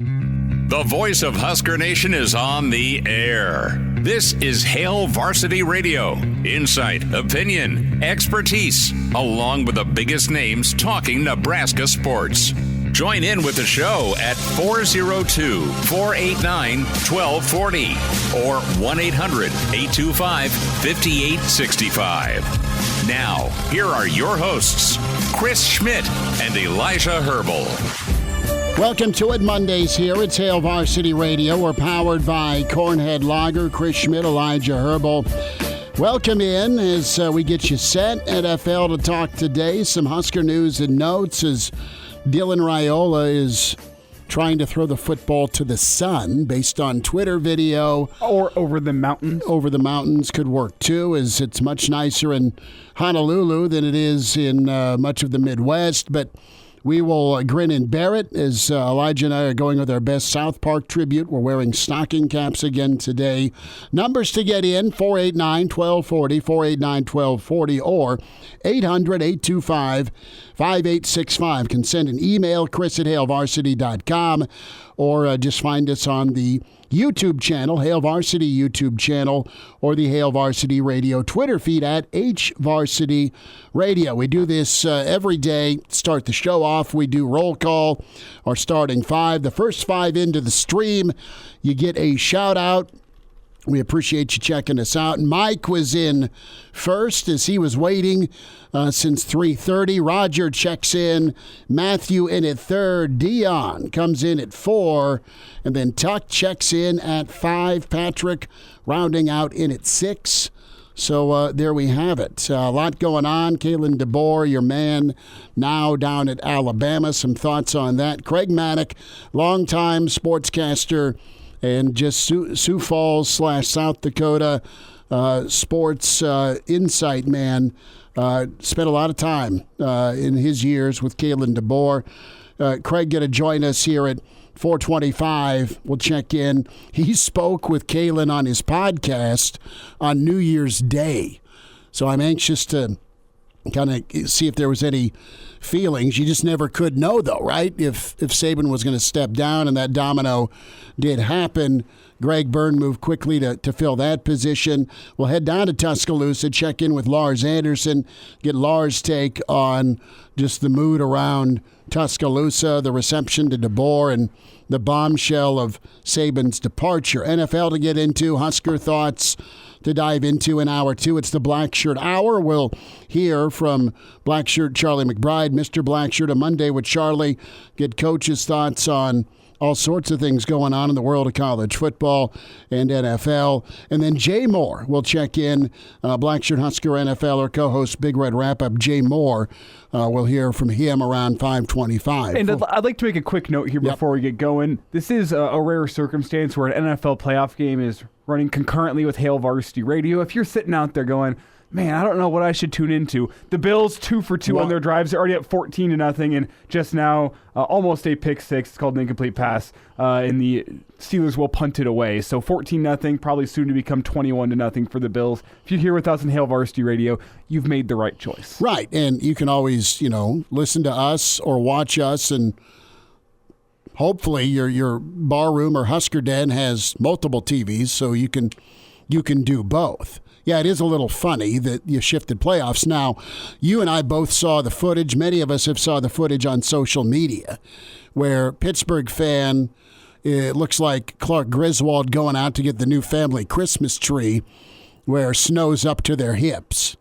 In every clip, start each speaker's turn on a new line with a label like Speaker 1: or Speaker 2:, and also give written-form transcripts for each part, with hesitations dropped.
Speaker 1: The voice of Husker Nation is on the air. This is Hail Varsity Radio. Insight, opinion, expertise, along with the biggest names talking Nebraska sports. Join in with the show at 402-489-1240 or 1-800-825-5865. Now, here are your hosts, Chris Schmidt and Elijah Herbel.
Speaker 2: Welcome to it, Mondays here. It's Hail Varsity Radio. We're powered by Cornhead Lager, Chris Schmidt, Elijah Herbel. Welcome in as we get you set. NFL to talk today. Some Husker news and notes as Dylan Raiola is trying to throw the football to the sun based on Twitter video.
Speaker 3: Or over the mountains.
Speaker 2: Over the mountains could work too, as it's much nicer in Honolulu than it is in much of the Midwest. But we will grin and bear it as Elijah and I are going with our best South Park tribute. We're wearing stocking caps again today. Numbers to get in, 489-1240, 489-1240, or 800-825-5865. Can send an email, chris@hailvarsity.com, or just find us on the YouTube channel, Hail Varsity YouTube channel, or the Hail Varsity Radio Twitter feed at HVarsity Radio. We do this every day. Start the show off. We do roll call, our starting five. The first five into the stream, you get a shout out. We appreciate you checking us out. Mike was in first as he was waiting since 3:30. Roger checks in. Matthew in at third. Dion comes in at 4. And then Tuck checks in at 5. Patrick rounding out in at 6. So there we have it. A lot going on. Kalen DeBoer, your man, now down at Alabama. Some thoughts on that. Craig Mattick, longtime sportscaster and just Sioux Falls / South Dakota sports insight man. Spent a lot of time in his years with Kalen DeBoer. Craig going to join us here at 4:25. We'll check in. He spoke with Kalen on his podcast on New Year's Day. So I'm anxious to kind of see if there was any feelings. You just never could know, though, right? If Saban was going to step down, and that domino did happen. Greg Byrne moved quickly to fill that position. We'll head down to Tuscaloosa, check in with Lars Anderson, get Lars' take on just the mood around Tuscaloosa, the reception to DeBoer, and the bombshell of Saban's departure. NFL to get into, Husker thoughts to dive into in hour 2. It's the Blackshirt Hour. We'll hear from Blackshirt Charlie McBride, Mr. Blackshirt, a Monday with Charlie, get coach's thoughts on all sorts of things going on in the world of college football and NFL. And then Jay Moore will check in. Blackshirt Husker NFLer, co-host Big Red Wrap-Up, Jay Moore. We'll hear from him around 5:25.
Speaker 3: And I'd like to make a quick note here before we get going. This is a rare circumstance where an NFL playoff game is running concurrently with Hail Varsity Radio. If you're sitting out there going, man, I don't know what I should tune into. The Bills 2 for 2 on their drives. They're already at 14-0, and just now almost a pick six. It's called an incomplete pass, and the Steelers will punt it away. So 14-0, probably soon to become 21-0 for the Bills. If you're here with us on Hail Varsity Radio, you've made the right choice.
Speaker 2: Right, and you can always, listen to us or watch us, and hopefully your bar room or Husker Den has multiple TVs, so you can do both. Yeah, it is a little funny that you shifted playoffs. Now, you and I both saw the footage. Many of us have saw the footage on social media where Pittsburgh fan, it looks like Clark Griswold going out to get the new family Christmas tree where snow's up to their hips.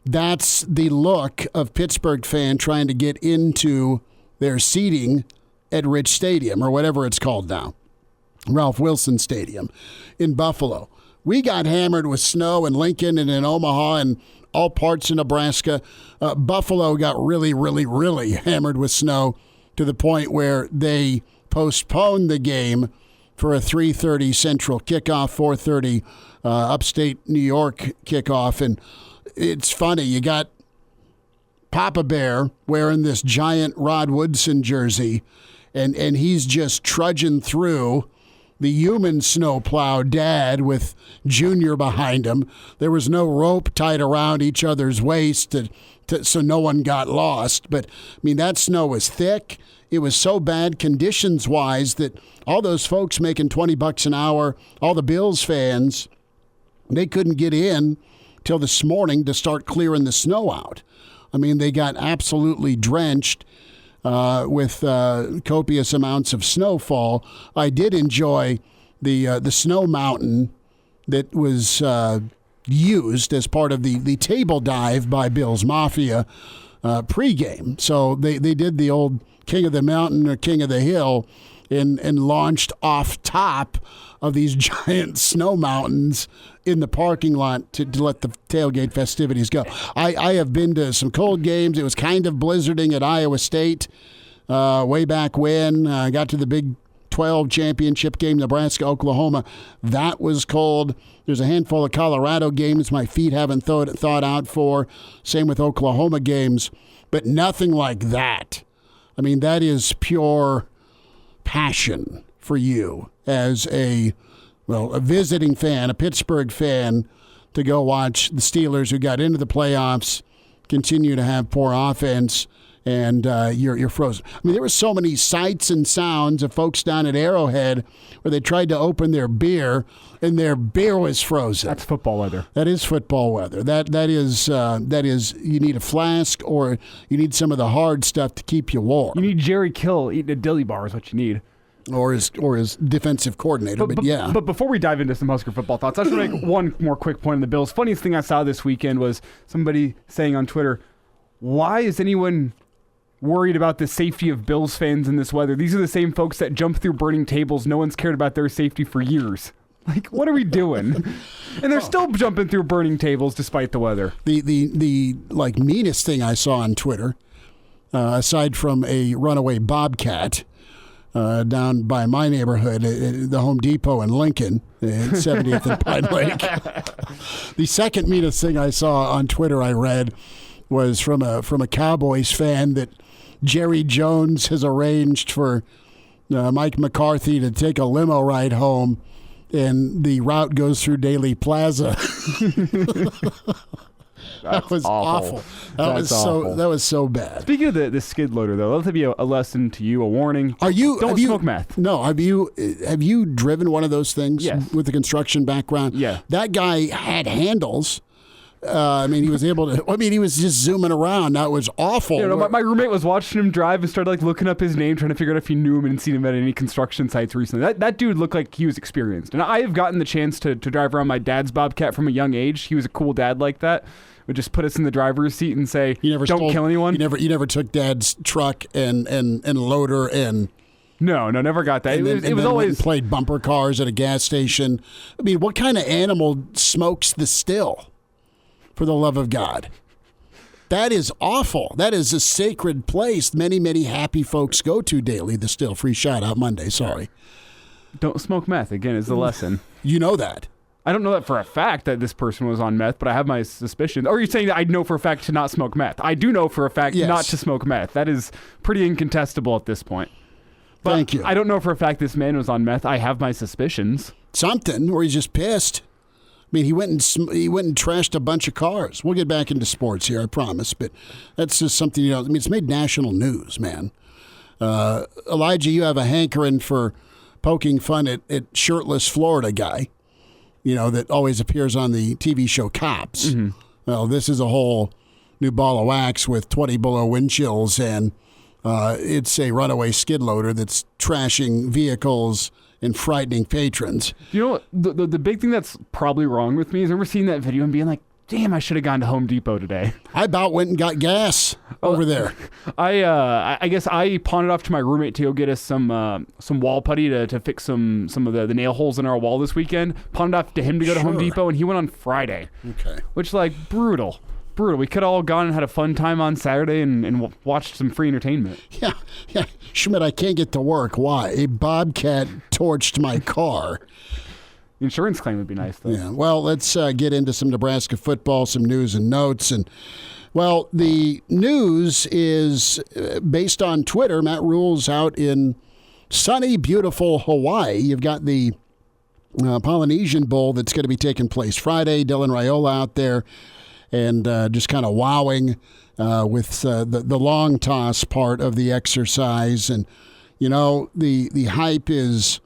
Speaker 2: That's the look of Pittsburgh fan trying to get into their seating at Rich Stadium or whatever it's called now, Ralph Wilson Stadium in Buffalo. We got hammered with snow in Lincoln and in Omaha and all parts of Nebraska. Buffalo got really, really, really hammered with snow to the point where they postponed the game for a 3:30 Central kickoff, 4:30 upstate New York kickoff. And it's funny, you got Papa Bear wearing this giant Rod Woodson jersey, and he's just trudging through the human snowplow dad with Junior behind him. There was no rope tied around each other's waist so no one got lost. But, I mean, that snow was thick. it was so bad conditions-wise that all those folks making $20 an hour, all the Bills fans, they couldn't get in till this morning to start clearing the snow out. I mean, they got absolutely drenched with copious amounts of snowfall. I did enjoy the snow mountain that was used as part of the table dive by Bills Mafia pregame. So they did the old King of the Mountain or King of the Hill and launched off top of these giant snow mountains in the parking lot to let the tailgate festivities go. I have been to some cold games. It was kind of blizzarding at Iowa State way back when. I got to the Big 12 championship game, Nebraska-Oklahoma. That was cold. There's a handful of Colorado games my feet haven't thawed out for. Same with Oklahoma games, but nothing like that. I mean, that is pure passion for you as a visiting fan, a Pittsburgh fan, to go watch the Steelers, who got into the playoffs, continue to have poor offense, and you're frozen. I mean, there were so many sights and sounds of folks down at Arrowhead where they tried to open their beer, and their beer was frozen.
Speaker 3: That's football weather.
Speaker 2: That is football weather. That is you need a flask, or you need some of the hard stuff to keep you warm.
Speaker 3: You need Jerry Kill eating a dilly bar is what you need.
Speaker 2: Or his defensive coordinator, but yeah.
Speaker 3: But before we dive into some Husker football thoughts, I just want to make one more quick point on the Bills. Funniest thing I saw this weekend was somebody saying on Twitter, why is anyone worried about the safety of Bills fans in this weather? These are the same folks that jump through burning tables. No one's cared about their safety for years. Like, what are we doing? And they're still jumping through burning tables despite the weather.
Speaker 2: The like meanest thing I saw on Twitter, aside from a runaway bobcat, down by my neighborhood, the Home Depot in Lincoln, at 70th and Pine Lake. The second meanest thing I saw on Twitter I read was from a Cowboys fan that Jerry Jones has arranged for Mike McCarthy to take a limo ride home, and the route goes through Daly Plaza. That was awful. That was so bad.
Speaker 3: Speaking of the skid loader, though, let that be a lesson to you, a warning. Don't smoke meth.
Speaker 2: No. Have you driven one of those things?
Speaker 3: Yes.
Speaker 2: With a construction background?
Speaker 3: Yeah.
Speaker 2: That guy had handles. He was able to. He was just zooming around. That was awful.
Speaker 3: You know, my roommate was watching him drive and started looking up his name, trying to figure out if he knew him and seen him at any construction sites recently. That dude looked like he was experienced. And I have gotten the chance to drive around my dad's Bobcat from a young age. He was a cool dad like that. Would just put us in the driver's seat and say, "Don't kill anyone."
Speaker 2: You never took Dad's truck and loader and.
Speaker 3: No, never got that. It was always
Speaker 2: played bumper cars at a gas station. I mean, what kind of animal smokes the still? For the love of God, that is awful. That is a sacred place. Many happy folks go to daily. The Still. Free shout out Monday. Sorry.
Speaker 3: Don't smoke meth. Again, is the lesson.
Speaker 2: You know that.
Speaker 3: I don't know that for a fact that this person was on meth, but I have my suspicions. Or are you saying that I know for a fact to not smoke meth? I do know for a fact not to smoke meth. That is pretty incontestable at this point. But
Speaker 2: thank you.
Speaker 3: I don't know for a fact this man was on meth. I have my suspicions.
Speaker 2: Something, or he's just pissed. I mean, he went and trashed a bunch of cars. We'll get back into sports here, I promise. But that's just something, it's made national news, man. Elijah, you have a hankering for poking fun at shirtless Florida guy. That always appears on the TV show Cops. Mm-hmm. Well, this is a whole new ball of wax with 20 below wind chills, and it's a runaway skid loader that's trashing vehicles and frightening patrons.
Speaker 3: You know what? The big thing that's probably wrong with me is I remember seeing that video and being like, damn, I should have gone to Home Depot today.
Speaker 2: I about went and got gas over there.
Speaker 3: I guess I pawned it off to my roommate to go get us some wall putty to fix some of the nail holes in our wall this weekend. Pawned it off to him to go to Home Depot, and he went on Friday.
Speaker 2: Okay.
Speaker 3: Which, brutal. We could have all gone and had a fun time on Saturday and watched some free entertainment.
Speaker 2: Yeah. Schmidt, I can't get to work. Why? A bobcat torched my car.
Speaker 3: Insurance claim would be nice, though.
Speaker 2: Yeah. Well, let's get into some Nebraska football, some news and notes. And, the news is based on Twitter. Matt Rhules out in sunny, beautiful Hawaii. You've got the Polynesian Bowl that's going to be taking place Friday. Dylan Raiola out there. and just kind of wowing with the long toss part of the exercise. And, the hype is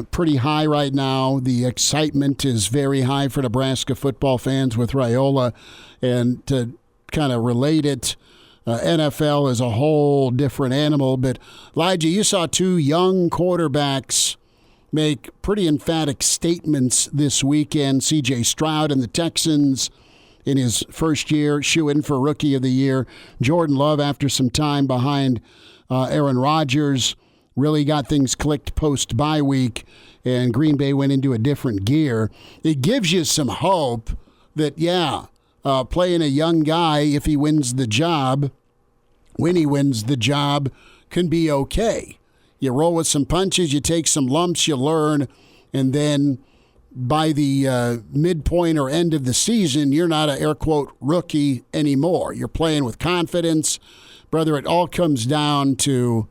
Speaker 2: pretty high right now. The excitement is very high for Nebraska football fans with Raiola. And to kind of relate it, NFL is a whole different animal. But, Elijah, you saw two young quarterbacks make pretty emphatic statements this weekend. C.J. Stroud and the Texans in his first year, shoo-in for Rookie of the Year. Jordan Love, after some time behind Aaron Rodgers, really got things clicked post-bye week, and Green Bay went into a different gear. It gives you some hope that, playing a young guy, if he wins the job, when he wins the job, can be okay. You roll with some punches, you take some lumps, you learn, and then by the midpoint or end of the season, you're not an air quote rookie anymore. You're playing with confidence. Brother, it all comes down to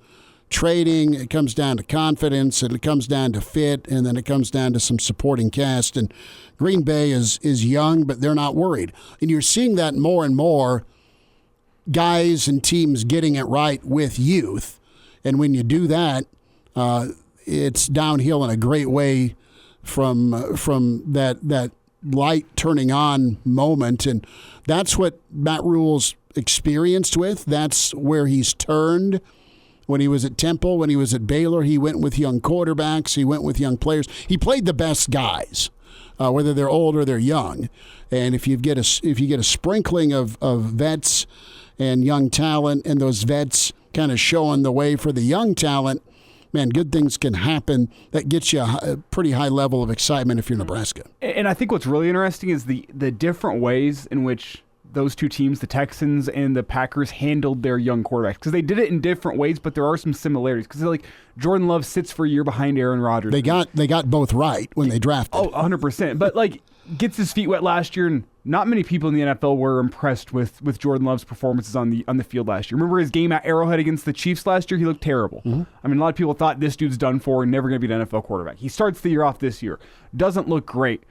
Speaker 2: trading, it comes down to confidence, and it comes down to fit, and then it comes down to some supporting cast. And Green Bay is young, but they're not worried. And you're seeing that more and more, guys and teams getting it right with youth. And when you do that, it's downhill in a great way from that light turning on moment. And that's what Matt Rhules experienced with. That's where he's turned. When he was at Temple, when he was at Baylor, he went with young quarterbacks. He went with young players. He played the best guys, whether they're old or they're young. And if you get a sprinkling of vets and young talent, and those vets kind of showing the way for the young talent, man, good things can happen. That gets you a pretty high level of excitement if you're Nebraska.
Speaker 3: And I think what's really interesting is the different ways in which those two teams, the Texans and the Packers, handled their young quarterbacks. Because they did it in different ways, but there are some similarities. Because like Jordan Love sits for a year behind Aaron Rodgers.
Speaker 2: They got both right when they drafted.
Speaker 3: Oh, 100%. But like gets his feet wet last year, and not many people in the NFL were impressed with Jordan Love's performances on the field last year. Remember his game at Arrowhead against the Chiefs last year? He looked terrible. Mm-hmm. I mean, a lot of people thought this dude's done for and never going to be an NFL quarterback. He starts the year off this year. Doesn't look great.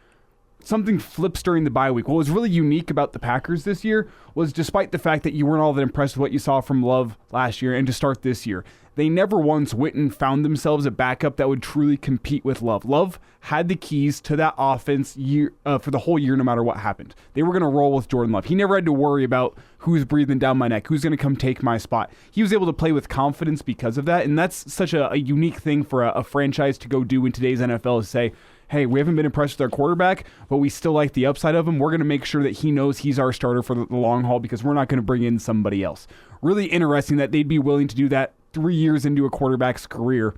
Speaker 3: Something flips during the bye week. What was really unique about the Packers this year was, despite the fact that you weren't all that impressed with what you saw from Love last year and to start this year, they never once went and found themselves a backup that would truly compete with Love. Love had the keys to that offense for the whole year, no matter what happened. They were going to roll with Jordan Love. He never had to worry about who's breathing down my neck, who's going to come take my spot. He was able to play with confidence because of that, and that's such a unique thing for a franchise to go do in today's NFL, is say, hey, we haven't been impressed with our quarterback, but we still like the upside of him. We're going to make sure that he knows he's our starter for the long haul, because we're not going to bring in somebody else. Really interesting that they'd be willing to do that 3 years into a quarterback's career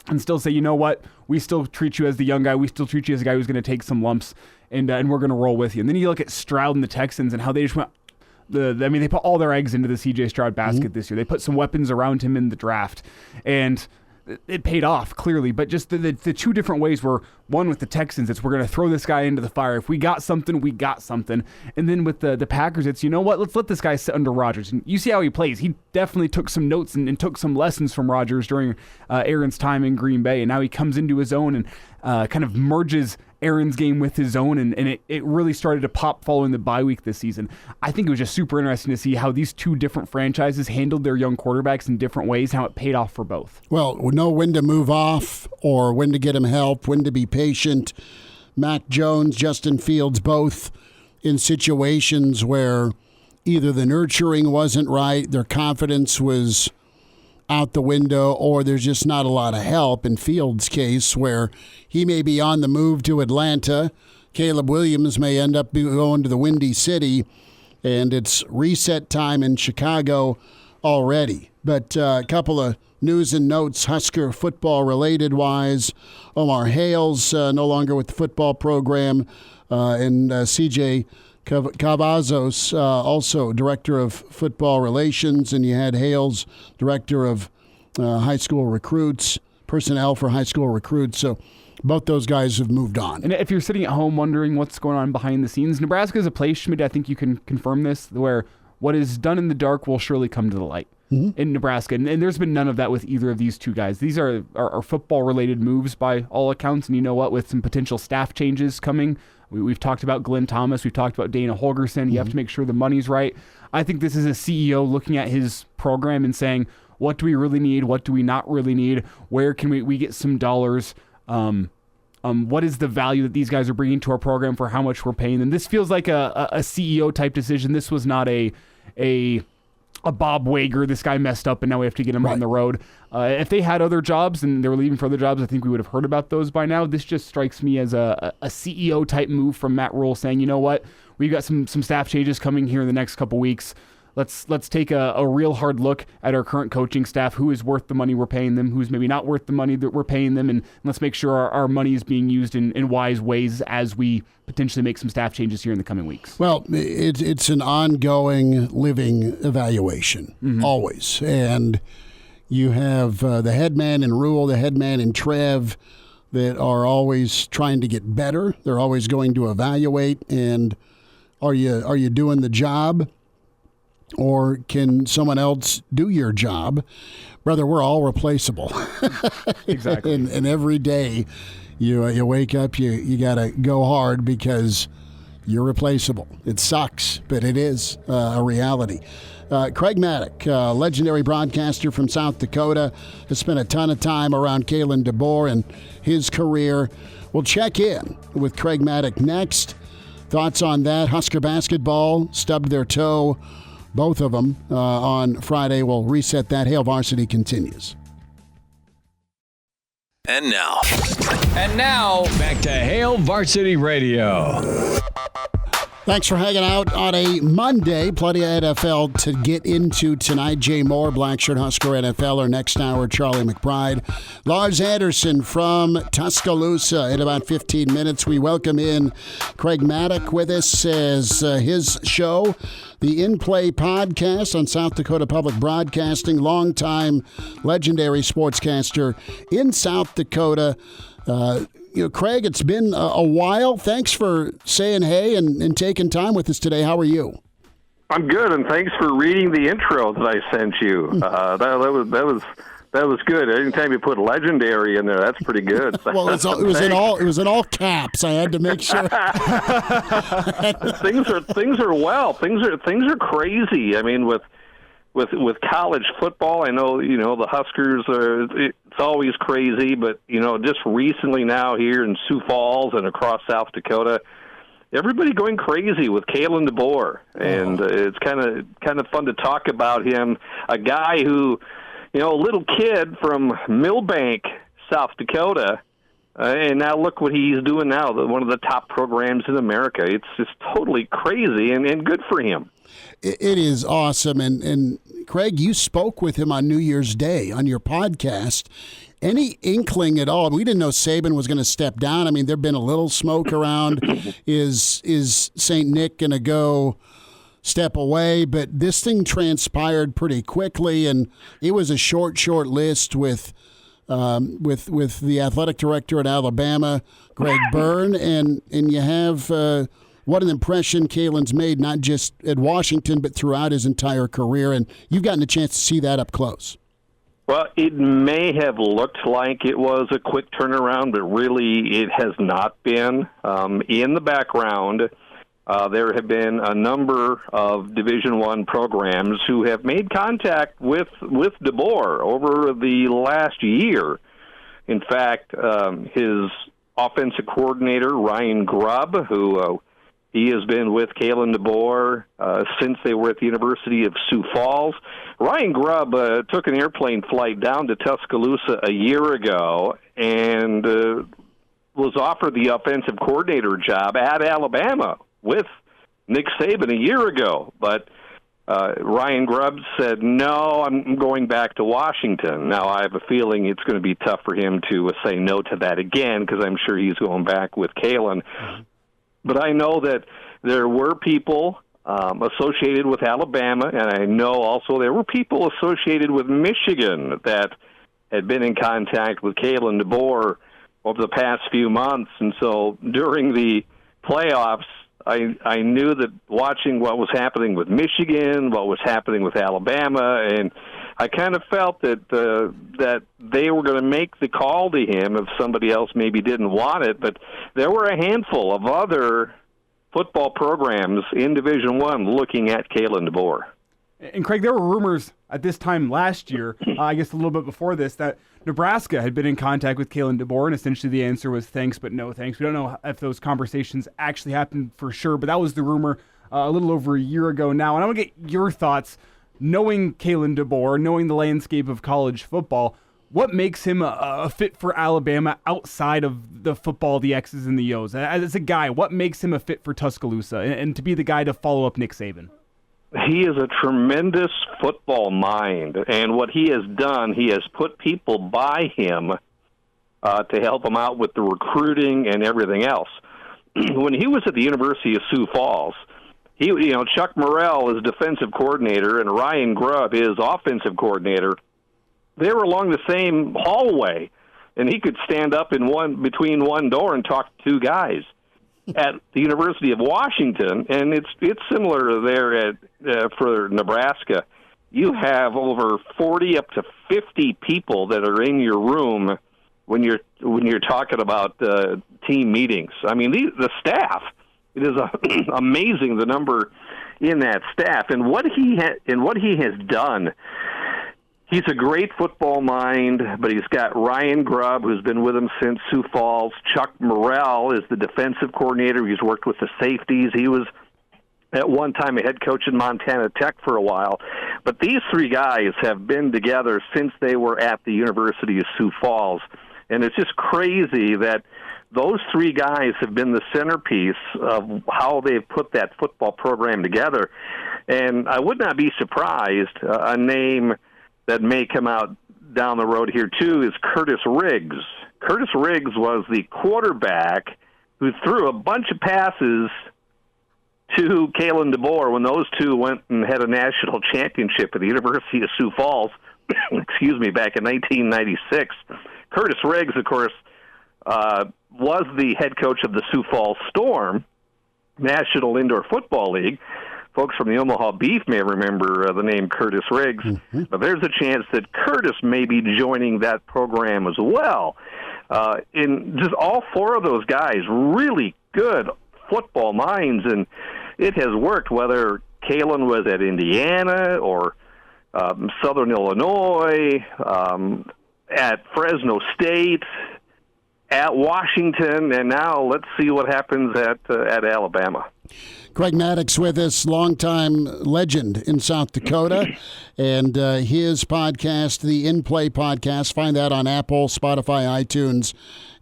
Speaker 3: and still say, you know what, we still treat you as the young guy. We still treat you as a guy who's going to take some lumps, and we're going to roll with you. And then you look at Stroud and the Texans and how they just went. They put all their eggs into the C.J. Stroud basket this year. They put some weapons around him in the draft, and it paid off, clearly. But just the two different ways were, one with the Texans, it's we're going to throw this guy into the fire. If we got something, we got something. And then with the Packers, it's, you know what, let's let this guy sit under Rodgers. And you see how he plays. He definitely took some notes and took some lessons from Rodgers during Aaron's time in Green Bay. And now he comes into his own and kind of merges Aaron's game with his own, and it really started to pop following the bye week this season. I think it was just super interesting to see how these two different franchises handled their young quarterbacks in different ways, how it paid off for both.
Speaker 2: Well, we know when to move off or when to get him help, when to be patient. Mac Jones, Justin Fields, both in situations where either the nurturing wasn't right, their confidence was out the window, or there's just not a lot of help. In Fields' case, where he may be on the move to Atlanta, Caleb Williams may end up going to the Windy City, and it's reset time in Chicago already. But a couple of news and notes, Husker football related wise. Omar Hales no longer with the football program, and CJ Cavazos, also director of football relations, and you had Hales, director of high school recruits, personnel for high school recruits. So both those guys have moved on.
Speaker 3: And if you're sitting at home wondering what's going on behind the scenes, Nebraska is a place, Schmidt, I think you can confirm this, where what is done in the dark will surely come to the light. Mm-hmm. In Nebraska. And there's been none of that with either of these two guys. These are football-related moves by all accounts. And you know what? With some potential staff changes coming, We've talked about Glenn Thomas. We've talked about Dana Holgerson. You have to make sure the money's right. I think this is a CEO looking at his program and saying, what do we really need? What do we not really need? Where can we get some dollars? What is the value that these guys are bringing to our program for how much we're paying them? This feels like a CEO type decision. This was not a Bob Wager. This guy messed up and now we have to get him on the road. If they had other jobs and they were leaving for other jobs, I think we would have heard about those by now. This just strikes me as a CEO type move from Matt Rhules saying, you know what, we've got some staff changes coming here in the next couple weeks. Let's take a real hard look at our current coaching staff, who is worth the money we're paying them, who's maybe not worth the money that we're paying them, and let's make sure our money is being used in wise ways as we potentially make some staff changes here in the coming weeks.
Speaker 2: Well, it's an ongoing living evaluation, always. And you have the head man in Rhule, the head man in Trev that are always trying to get better. They're always going to evaluate, and are you doing the job? Or can someone else do your job? Brother, we're all replaceable.
Speaker 3: Exactly.
Speaker 2: And every day you wake up, you got to go hard because you're replaceable. It sucks, but it is a reality. Craig Mattick, legendary broadcaster from South Dakota, has spent a ton of time around Kalen DeBoer and his career. We'll check in with Craig Mattick next. Thoughts on that? Husker basketball stubbed their toe. Both of them on Friday. We'll reset that. Hail Varsity continues.
Speaker 4: And now, back to Hail Varsity Radio.
Speaker 2: Thanks for hanging out on a Monday. Plenty of NFL to get into tonight. Jay Moore, Blackshirt Husker NFL. Next hour, Charlie McBride. Lars Anderson from Tuscaloosa. In about 15 minutes, we welcome in Craig Mattick with us as his show, the In Play podcast on South Dakota Public Broadcasting. Longtime legendary sportscaster in South Dakota. Craig, it's been a while. Thanks for saying hey and taking time with us today. How are you?
Speaker 5: I'm good, and thanks for reading the intro that I sent you. That was good. Anytime you put legendary in there, that's pretty good.
Speaker 2: Well, it was in all caps. I had to make sure.
Speaker 5: Things are crazy. I mean, with college football, I know the Huskers it's always crazy, but just recently now here in Sioux Falls and across South Dakota, everybody going crazy with Kalen DeBoer, and it's kind of fun to talk about him, a guy who, a little kid from Millbank, South Dakota, and now look what he's doing now, one of the top programs in America. It's just totally crazy and good for him.
Speaker 2: It is awesome. And Craig, you spoke with him on New Year's Day on your podcast. Any inkling at all? We didn't know Saban was going to step down. I mean, there'd been a little smoke around. Is St. Nick going to go step away? But this thing transpired pretty quickly, and it was a short list with the athletic director at Alabama, Greg Byrne, and you have what an impression Kalen's made, not just at Washington, but throughout his entire career, and you've gotten a chance to see that up close.
Speaker 5: Well, it may have looked like it was a quick turnaround, but really it has not been. In the background, there have been a number of Division I programs who have made contact with DeBoer over the last year. In fact, his offensive coordinator, Ryan Grubb, who he has been with Kalen DeBoer since they were at the University of Sioux Falls. Ryan Grubb took an airplane flight down to Tuscaloosa a year ago and was offered the offensive coordinator job at Alabama with Nick Saban a year ago. But Ryan Grubb said, no, I'm going back to Washington. Now, I have a feeling it's going to be tough for him to say no to that again because I'm sure he's going back with Kalen. But I know that there were people associated with Alabama, and I know also there were people associated with Michigan that had been in contact with Kalen DeBoer over the past few months. And so during the playoffs, I knew that watching what was happening with Michigan, what was happening with Alabama, and I kind of felt that that they were going to make the call to him if somebody else maybe didn't want it. But there were a handful of other football programs in Division I looking at Kalen DeBoer.
Speaker 3: And Craig, there were rumors at this time last year, I guess a little bit before this, that Nebraska had been in contact with Kalen DeBoer, and essentially the answer was thanks but no thanks. We don't know if those conversations actually happened for sure, but that was the rumor a little over a year ago now. And I want to get your thoughts, knowing Kalen DeBoer, knowing the landscape of college football, what makes him a fit for Alabama outside of the football, the X's and the O's? As a guy, what makes him a fit for Tuscaloosa and to be the guy to follow up Nick Saban?
Speaker 5: He is a tremendous football mind, and what he has done, he has put people by him to help him out with the recruiting and everything else. When he was at the University of Sioux Falls, Chuck Morrell is defensive coordinator and Ryan Grubb is offensive coordinator. They were along the same hallway, and he could stand up between one door and talk to two guys. At the University of Washington, and it's similar there for Nebraska. You have over 40 up to 50 people that are in your room when you're talking about team meetings. I mean, the staff. It is amazing the number in that staff and what he has done. He's a great football mind, but he's got Ryan Grubb, who's been with him since Sioux Falls. Chuck Morrell is the defensive coordinator. He's worked with the safeties. He was, at one time, a head coach in Montana Tech for a while. But these three guys have been together since they were at the University of Sioux Falls. And it's just crazy that those three guys have been the centerpiece of how they've put that football program together. And I would not be surprised, a name that may come out down the road here, too, is Curtis Riggs. Curtis Riggs was the quarterback who threw a bunch of passes to Kalen DeBoer when those two went and had a national championship at the University of Sioux Falls, back in 1996. Curtis Riggs, of course, was the head coach of the Sioux Falls Storm, National Indoor Football League. Folks from the Omaha Beef may remember the name Curtis Riggs, but there's a chance that Curtis may be joining that program as well. In just all four of those guys, really good football minds, and it has worked, whether Kalen was at Indiana or Southern Illinois, at Fresno State, at Washington, and now let's see what happens at Alabama.
Speaker 2: Craig Mattick's with us, longtime legend in South Dakota, and his podcast, the In Play Podcast, find that on Apple, Spotify, iTunes,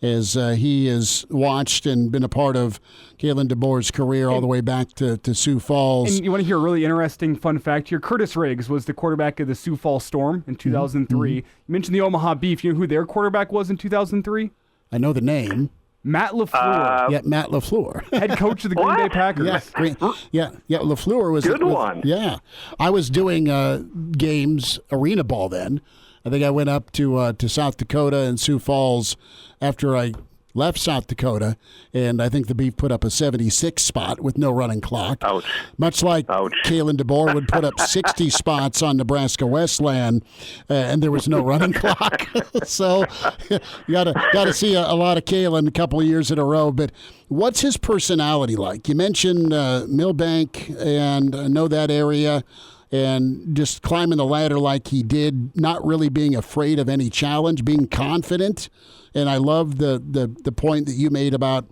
Speaker 2: as he has watched and been a part of Kalen DeBoer's career all the way back to Sioux Falls. And
Speaker 3: you want to hear a really interesting fun fact here? Curtis Riggs was the quarterback of the Sioux Falls Storm in 2003. You mentioned the Omaha Beef. You know who their quarterback was in 2003?
Speaker 2: I know the name.
Speaker 3: Matt LaFleur.
Speaker 2: Matt LaFleur.
Speaker 3: Head coach of the Green Bay Packers.
Speaker 2: LaFleur was
Speaker 5: good one.
Speaker 2: Yeah. I was doing games, arena ball then. I think I went up to South Dakota and Sioux Falls after I left South Dakota, and I think the Beef put up a 76 spot with no running clock.
Speaker 5: Ouch.
Speaker 2: Much like Kalen DeBoer would put up 60 spots on Nebraska Westland, and there was no running clock. So you got to see a lot of Kalen a couple of years in a row. But what's his personality like? You mentioned Millbank, and I know that area, and just climbing the ladder like he did, not really being afraid of any challenge, being confident. And I love the point that you made about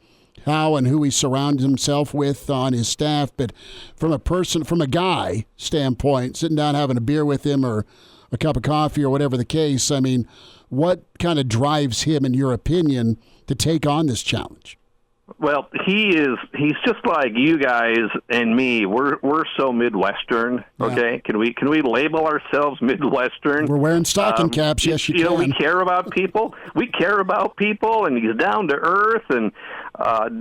Speaker 2: how and who he surrounds himself with on his staff. But from a guy standpoint, sitting down having a beer with him or a cup of coffee or whatever the case, I mean, what kind of drives him, in your opinion, to take on this challenge?
Speaker 5: Well, he's just like you guys and me. We're so Midwestern, okay? Yeah. Can we label ourselves Midwestern?
Speaker 2: We're wearing stocking caps, yes you can.
Speaker 5: We care about people. We care about people, and he's down to earth and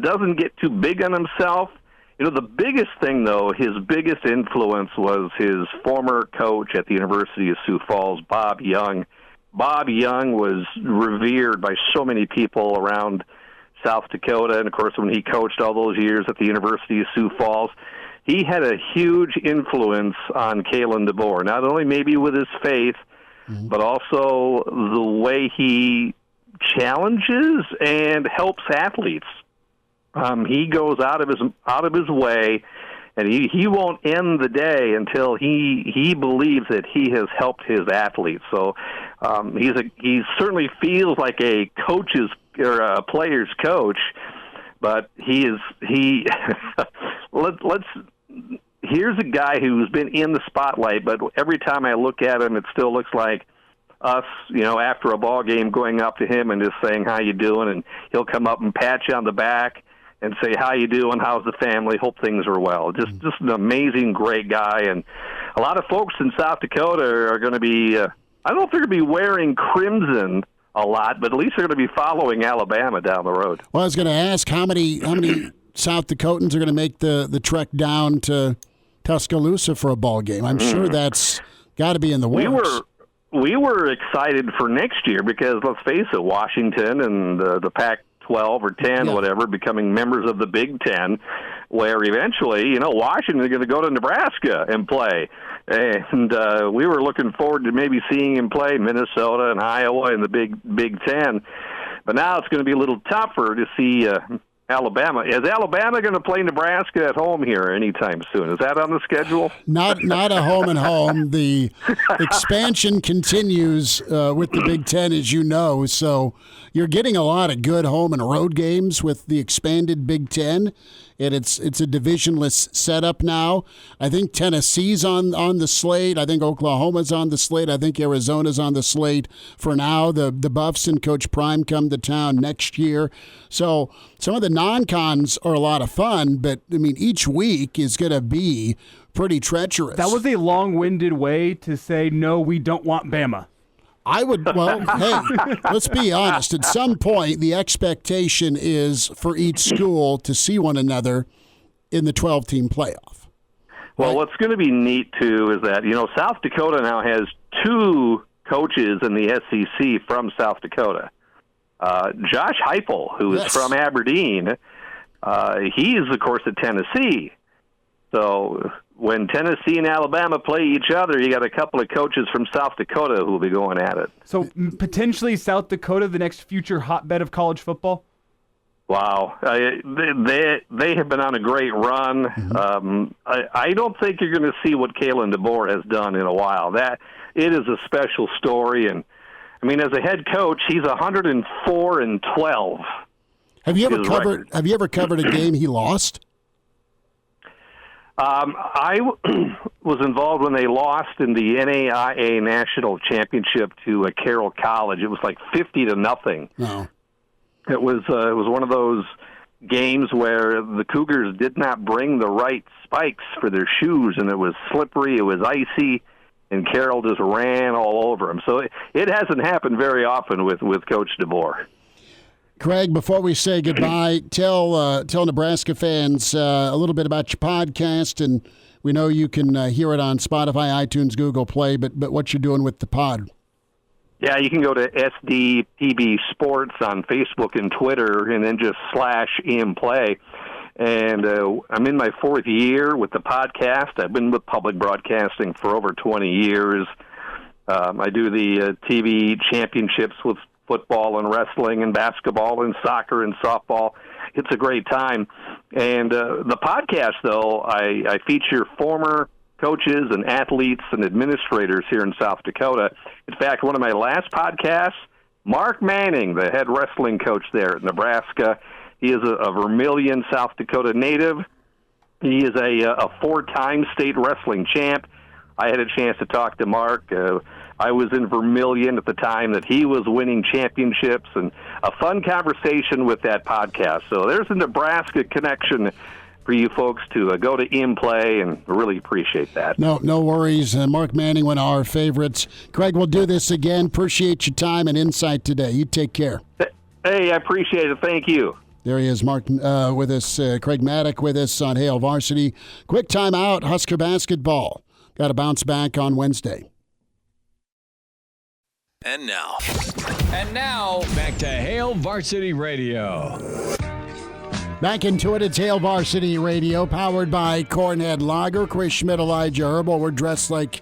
Speaker 5: doesn't get too big on himself. You know, the biggest thing, though, his biggest influence was his former coach at the University of Sioux Falls, Bob Young. Bob Young was revered by so many people around South Dakota, and of course when he coached all those years at the University of Sioux Falls, he had a huge influence on Kalen DeBoer, not only maybe with his faith, but also the way he challenges and helps athletes. He goes out of his way, and he won't end the day until he believes that he has helped his athletes. So he certainly feels like a coach's or a player's coach, but here's a guy who's been in the spotlight, but every time I look at him, it still looks like us, after a ball game, going up to him and just saying, "How you doing?" And he'll come up and pat you on the back and say, "How you doing? How's the family? Hope things are well." Just an amazing, great guy. And a lot of folks in South Dakota are going to be, I don't know if they're going to be wearing crimson a lot, but at least they're going to be following Alabama down the road.
Speaker 2: Well, I was going to ask how many South Dakotans are going to make the trek down to Tuscaloosa for a ball game. I'm sure that's got to be in the works.
Speaker 5: We were excited for next year because, let's face it, Washington and the Pac-12 or 10, whatever, becoming members of the Big Ten, where eventually, Washington is going to go to Nebraska and play. And we were looking forward to maybe seeing him play Minnesota and Iowa in the Big Ten. But now it's going to be a little tougher to see Alabama. Is Alabama going to play Nebraska at home here anytime soon? Is that on the schedule?
Speaker 2: Not a home and home. The expansion continues with the Big Ten, as you know. So you're getting a lot of good home and road games with the expanded Big Ten. And it's a divisionless setup now. I think Tennessee's on the slate. I think Oklahoma's on the slate. I think Arizona's on the slate for now. The Buffs and Coach Prime come to town next year. So some of the non-cons are a lot of fun, but, each week is going to be pretty treacherous.
Speaker 3: That was a long-winded way to say, no, we don't want Bama.
Speaker 2: Hey, let's be honest. At some point, the expectation is for each school to see one another in the 12-team playoff.
Speaker 5: Well, what's going to be neat, too, is that, South Dakota now has two coaches in the SEC from South Dakota. Josh Heupel, who is from Aberdeen, he is, of course, at Tennessee. So when Tennessee and Alabama play each other, you got a couple of coaches from South Dakota who will be going at it.
Speaker 3: So potentially South Dakota, the next future hotbed of college football?
Speaker 5: Wow. They have been on a great run. Mm-hmm. I don't think you're going to see what Kalen DeBoer has done in a while. It is a special story. And, as a head coach, he's 104-12.
Speaker 2: Have you ever covered a game he lost?
Speaker 5: I was involved when they lost in the NAIA National Championship to Carroll College. It was like 50-0.
Speaker 2: No.
Speaker 5: It was one of those games where the Cougars did not bring the right spikes for their shoes, and it was slippery, it was icy, and Carroll just ran all over them. So it hasn't happened very often with Coach DeBoer.
Speaker 2: Craig, before we say goodbye, tell Nebraska fans a little bit about your podcast, and we know you can hear it on Spotify, iTunes, Google Play, but what you're doing with the pod.
Speaker 5: Yeah, you can go to SDPB Sports on Facebook and Twitter, and then just /InPlay. And I'm in my fourth year with the podcast. I've been with public broadcasting for over 20 years. I do the TV championships with football and wrestling and basketball and soccer and softball. It's a great time. And the podcast, though, I feature former coaches and athletes and administrators here in South Dakota. In fact, one of my last podcasts, Mark Manning, the head wrestling coach there at Nebraska, he is a Vermilion, South Dakota native. He is a four-time state wrestling champ. I had a chance to talk to Mark. I was in Vermilion at the time that he was winning championships, and a fun conversation with that podcast. So there's a Nebraska connection for you folks to go to InPlay, and really appreciate that.
Speaker 2: No worries. Mark Manning, one of our favorites. Craig, we'll do this again. Appreciate your time and insight today. You take care.
Speaker 5: Hey, I appreciate it. Thank you.
Speaker 2: There he is, Mark with us. Craig Mattick with us on Hail Varsity. Quick timeout, Husker basketball. Got to bounce back on Wednesday.
Speaker 4: And now, back to Hail Varsity Radio.
Speaker 2: Back into it. It's Hail Varsity Radio, powered by Cornhead Lager. Chris Schmidt, Elijah Herbel. We're dressed like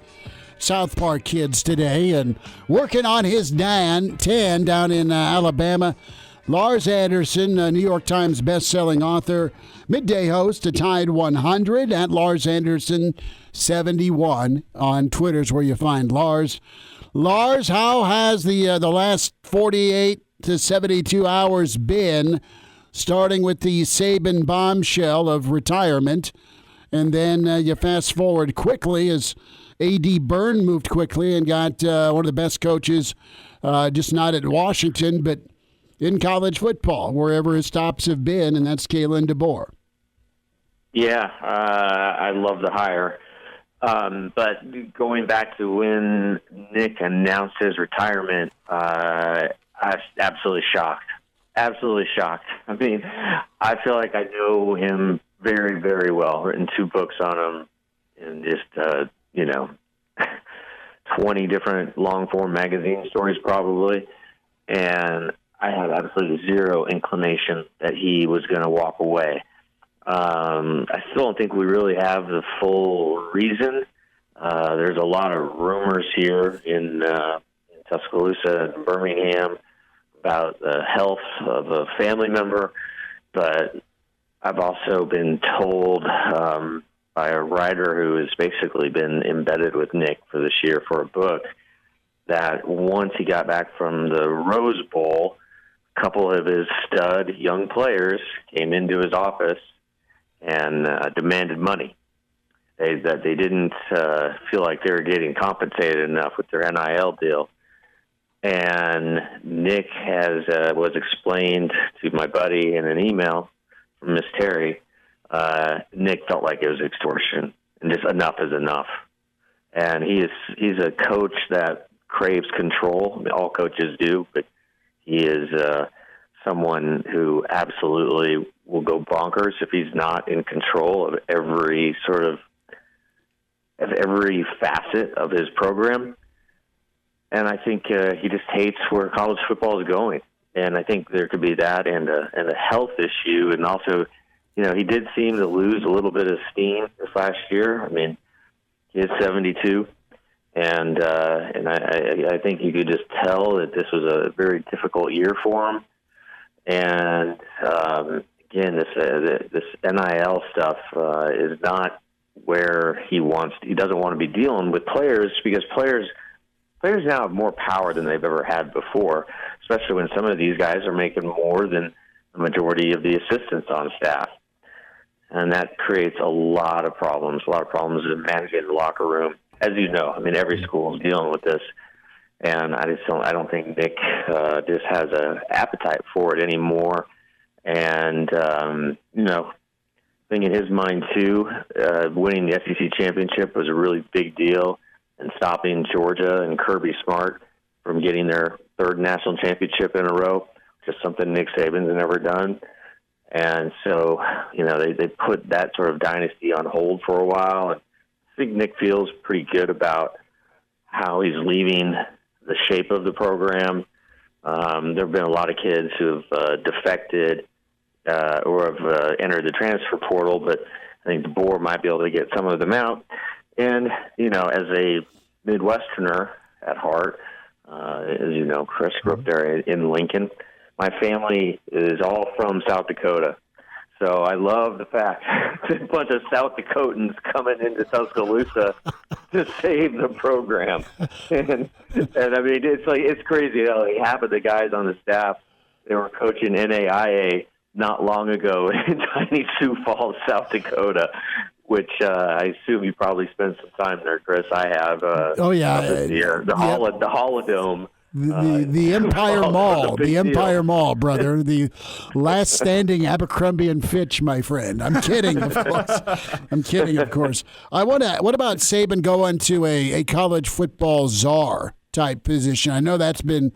Speaker 2: South Park kids today, and working on his 10 down in Alabama. Lars Anderson, New York Times best-selling author, midday host to Tide 100 at Lars Anderson 71 on Twitter is where you find Lars. Lars, how has the last 48 to 72 hours been, starting with the Saban bombshell of retirement, and then you fast forward quickly as A.D. Byrne moved quickly and got one of the best coaches, just not at Washington, but in college football, wherever his stops have been, and that's Kalen DeBoer.
Speaker 6: Yeah, I love the hire. But going back to when Nick announced his retirement, I was absolutely shocked. Absolutely shocked. I mean, I feel like I know him very, very well. Written 2 books on him and just, 20 different long-form magazine stories probably. And I had absolutely zero inclination that he was going to walk away. I still don't think we really have the full reason. There's a lot of rumors here in Tuscaloosa and Birmingham about the health of a family member, but I've also been told by a writer who has basically been embedded with Nick for this year for a book that once he got back from the Rose Bowl, a couple of his stud young players came into his office and demanded money. They didn't feel like they were getting compensated enough with their NIL deal. And Nick was explained to my buddy in an email from Miss Terry. Nick felt like it was extortion, and just enough is enough. And he's a coach that craves control. I mean, all coaches do, but he is someone who absolutely will go bonkers if he's not in control of every facet of his program. And I think he just hates where college football is going. And I think there could be that and a health issue. And also, he did seem to lose a little bit of steam this last year. I mean, he is 72. And I think you could just tell that this was a very difficult year for him. And again, this NIL stuff is not where he doesn't want to be dealing with players, because players now have more power than they've ever had before, especially when some of these guys are making more than the majority of the assistants on staff. And that creates a lot of problems in managing the locker room. As you know, I mean, every school is dealing with this. And I don't think Nick just has an appetite for it anymore. And, I think in his mind, too, winning the SEC championship was a really big deal, and stopping Georgia and Kirby Smart from getting their 3rd national championship in a row, which is something Nick Saban's never done. And so, they put that sort of dynasty on hold for a while. And I think Nick feels pretty good about how he's leaving the shape of the program. There have been a lot of kids who have defected or have entered the transfer portal, but I think DeBoer might be able to get some of them out. And, as a Midwesterner at heart, as you know, Chris grew up there in Lincoln. My family is all from South Dakota. So I love the fact that a bunch of South Dakotans coming into Tuscaloosa to save the program. And I mean, it's crazy. Half of the guys on the staff, they were coaching NAIA not long ago in tiny Sioux Falls, South Dakota, which I assume you probably spent some time there, Chris. I have.
Speaker 2: Oh, yeah.
Speaker 6: This year. The Holodome.
Speaker 2: The Empire Mall, Mall, brother. The last standing Abercrombie and Fitch, my friend. I'm kidding, of course. What about Saban going to a college football czar type position? I know that's been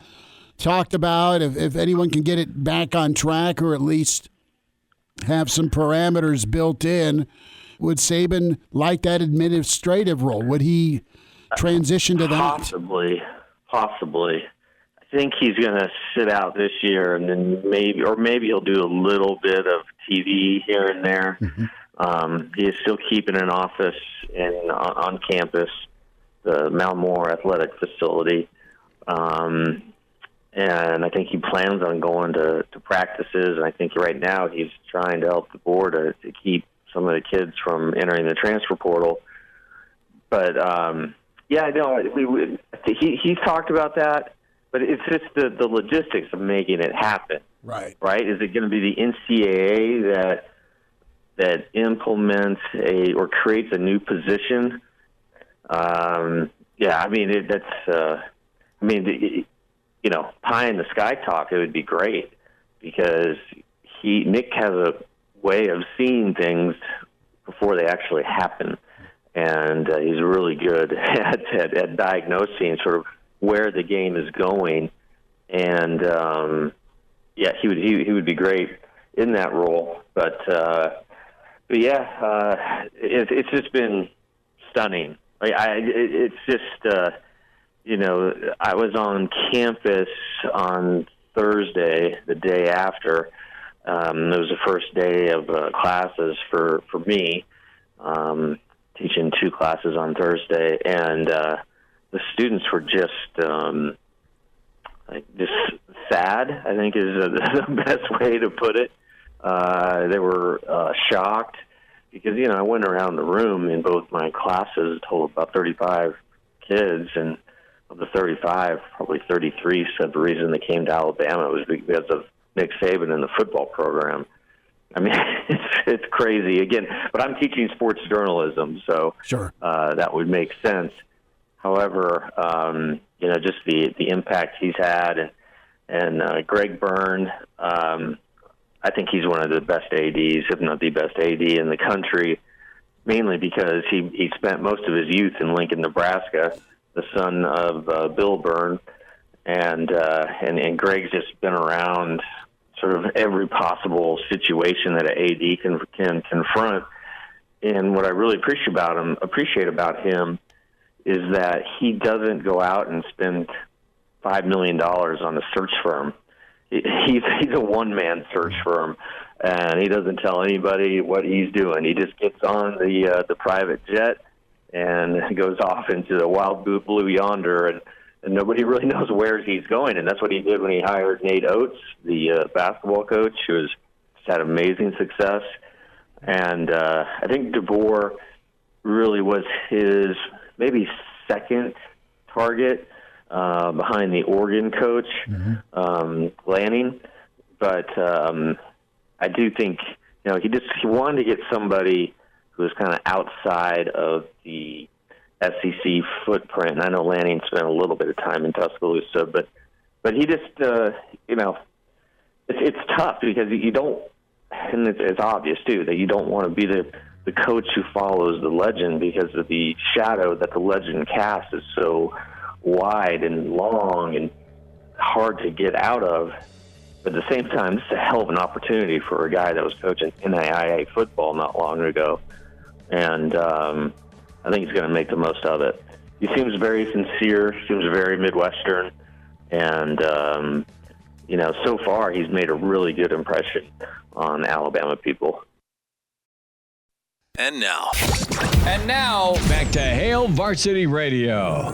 Speaker 2: talked about. If anyone can get it back on track, or at least have some parameters built in, would Saban like that administrative role? Would he transition to that?
Speaker 6: Possibly. I think he's going to sit out this year, and then maybe he'll do a little bit of TV here and there. Mm-hmm. He is still keeping an office on campus, the Mount Moore Athletic Facility. And I think he plans on going to practices, and I think right now he's trying to help DeBoer to keep some of the kids from entering the transfer portal. But, yeah, no, he's talked about that, but it's just the logistics of making it happen.
Speaker 2: Right.
Speaker 6: Right? Is it going to be the NCAA that implements or creates a new position? Yeah, I mean, pie in the sky talk, it would be great because Nick has a way of seeing things before they actually happen. And he's really good at diagnosing sort of where the game is going. And, yeah, he would be great in that role. But yeah, it's just been stunning. It's just, I was on campus on Thursday, the day after. It was the first day of classes for me, teaching 2 classes on Thursday, and the students were just sad, I think is the best way to put it. They were shocked because, I went around the room in both my classes, told about 35 kids, and of the 35, probably 33 said the reason they came to Alabama was because of Nick Saban and the football program. I mean, it's crazy. Again, but I'm teaching sports journalism, so
Speaker 2: sure.
Speaker 6: That would make sense. However, just the impact he's had, and Greg Byrne, I think he's one of the best ADs, if not the best AD in the country, mainly because he spent most of his youth in Lincoln, Nebraska, the son of Bill Byrne, and Greg's just been around sort of every possible situation that an AD can confront. And what I really appreciate about him is that he doesn't go out and spend $5 million on a search firm. He's a one-man search firm, and he doesn't tell anybody what he's doing. He just gets on the private jet and goes off into the wild blue yonder, and nobody really knows where he's going. And that's what he did when he hired Nate Oates, the basketball coach, who has had amazing success. And I think DeBoer really was his maybe second target behind the Oregon coach, Lanning. But I do think, he wanted to get somebody who was kind of outside of the SEC footprint. And I know Lanning spent a little bit of time in Tuscaloosa, but he just, it's tough because you don't, and it's obvious too, that you don't want to be the coach who follows the legend because of the shadow that the legend casts is so wide and long and hard to get out of. But at the same time, this is a hell of an opportunity for a guy that was coaching NAIA football not long ago. And I think he's going to make the most of it. He seems very sincere, seems very Midwestern, and, so far he's made a really good impression on Alabama people.
Speaker 4: And now, back to Hail Varsity Radio.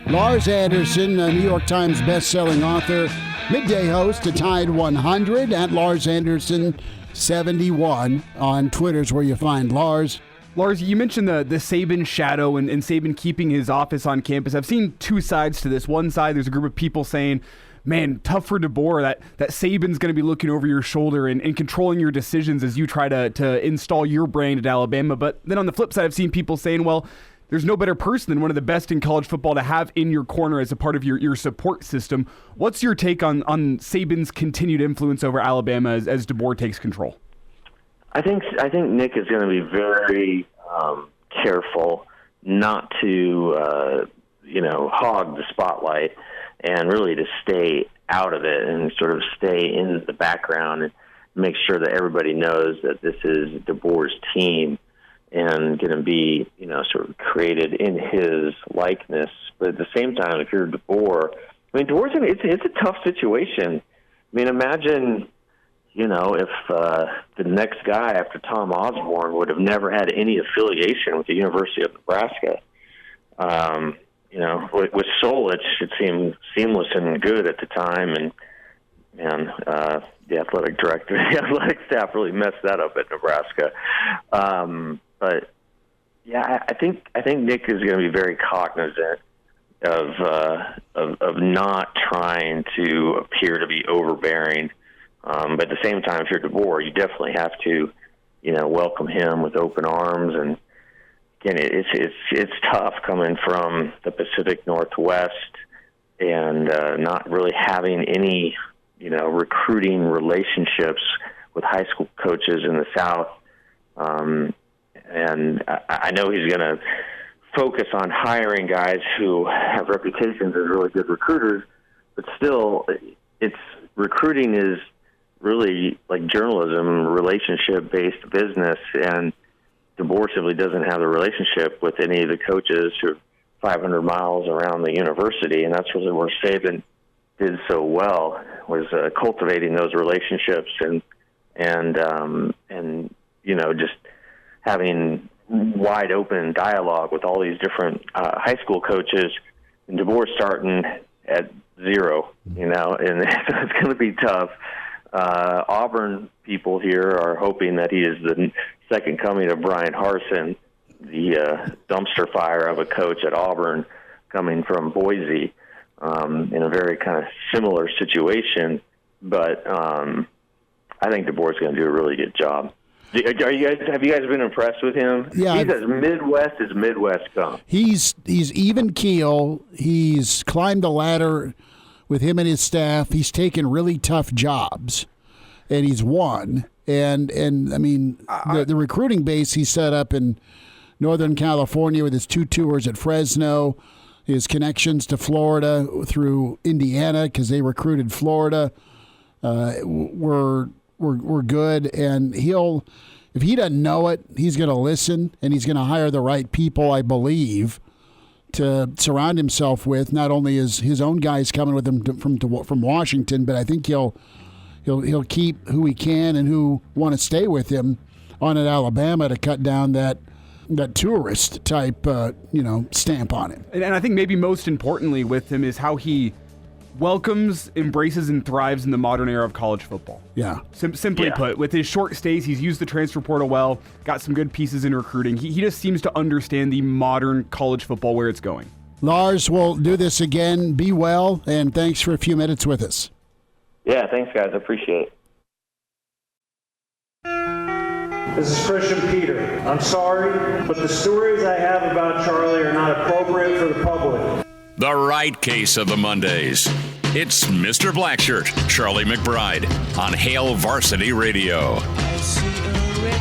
Speaker 2: Lars Anderson, a New York Times best-selling author, midday host to Tide 100 at Lars Anderson 71 on Twitter is where you find Lars.
Speaker 3: Lars, you mentioned the Saban shadow and Saban keeping his office on campus. I've seen two sides to this. One side, there's a group of people saying, man, tough for DeBoer that Saban's going to be looking over your shoulder and controlling your decisions as you try to install your brand at Alabama. But then on the flip side, I've seen people saying, well, there's no better person than one of the best in college football to have in your corner as a part of your support system. What's your take on Saban's continued influence over Alabama as DeBoer takes control?
Speaker 6: I think Nick is going to be very careful not to hog the spotlight and really to stay out of it and sort of stay in the background and make sure that everybody knows that this is DeBoer's team and going to be, sort of created in his likeness. But at the same time, if you're DeBoer, DeBoer's it's a tough situation. Imagine, if the next guy after Tom Osborne would have never had any affiliation with the University of Nebraska, with Solich, it seemed seamless and good at the time, and the athletic staff really messed that up at Nebraska. But yeah, I think Nick is going to be very cognizant of not trying to appear to be overbearing. But at the same time, if you're DeBoer, you definitely have to, welcome him with open arms. And again, it's tough coming from the Pacific Northwest and not really having any, recruiting relationships with high school coaches in the South. And I know he's going to focus on hiring guys who have reputations as really good recruiters, but still, recruiting is really like journalism, relationship-based business, and DeBoer simply doesn't have the relationship with any of the coaches who are 500 miles around the university, and that's really where Saban did so well, was cultivating those relationships and just having wide open dialogue with all these different high school coaches, and DeBoer starting at zero, and it's going to be tough. Auburn people here are hoping that he is the second coming of Brian Harsin, the dumpster fire of a coach at Auburn coming from Boise, in a very kind of similar situation. But I think DeBoer's going to do a really good job. Have you guys been impressed with him?
Speaker 2: Yeah,
Speaker 6: he's as Midwest as Midwest comes.
Speaker 2: He's even keel. He's climbed the ladder with him and his staff. He's taken really tough jobs, and he's won. And I mean, the recruiting base he set up in Northern California with his 2 tours at Fresno, his connections to Florida through Indiana because they recruited Florida, were good. And if he doesn't know it, he's going to listen, and he's going to hire the right people, I believe, to surround himself with. Not only is his own guys coming with him from Washington, but I think he'll keep who he can and who want to stay with him on at Alabama to cut down that tourist type stamp on him.
Speaker 3: And I think maybe most importantly with him is how he welcomes, embraces, and thrives in the modern era of college football.
Speaker 2: Yeah.
Speaker 3: Simply put, with his short stays, he's used the transfer portal well, got some good pieces in recruiting. He just seems to understand the modern college football, where it's going.
Speaker 2: Lars, we'll do this again. Be well, and thanks for a few minutes with us.
Speaker 6: Yeah, thanks, guys. I appreciate it.
Speaker 7: This is Christian Peter. I'm sorry, but the stories I have about Charlie are not appropriate for the public.
Speaker 1: The right case of the Mondays. It's Mr. Blackshirt, Charlie McBride, on Hail Varsity Radio.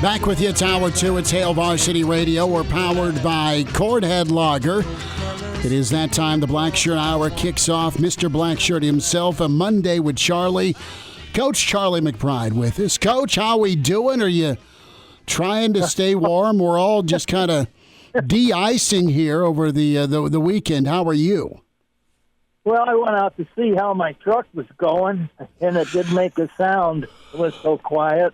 Speaker 2: Back with you, it's Hour 2. It's Hail Varsity Radio. We're powered by Cordhead Lager. It is that time. The Blackshirt Hour kicks off. Mr. Blackshirt himself, a Monday with Charlie. Coach Charlie McBride with us. Coach, how we doing? Are you trying to stay warm? We're all just kind of de-icing here over the weekend. How are you?
Speaker 8: Well, I went out to see how my truck was going, and it didn't make a sound. It was so quiet.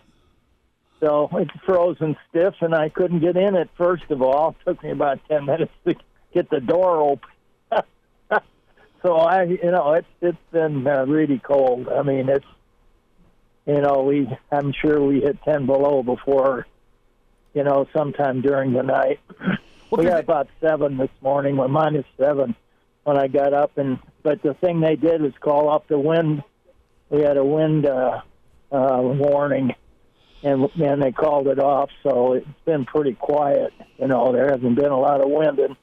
Speaker 8: So it's frozen stiff, and I couldn't get in it, first of all. It took me about 10 minutes to get the door open. So it's been really cold. I mean, I'm sure we hit 10 below before, sometime during the night. We got about 7 this morning. We're minus 7 when I got up, but the thing they did was call up the wind. We had a wind warning, and they called it off. So it's been pretty quiet. There hasn't been a lot of wind, and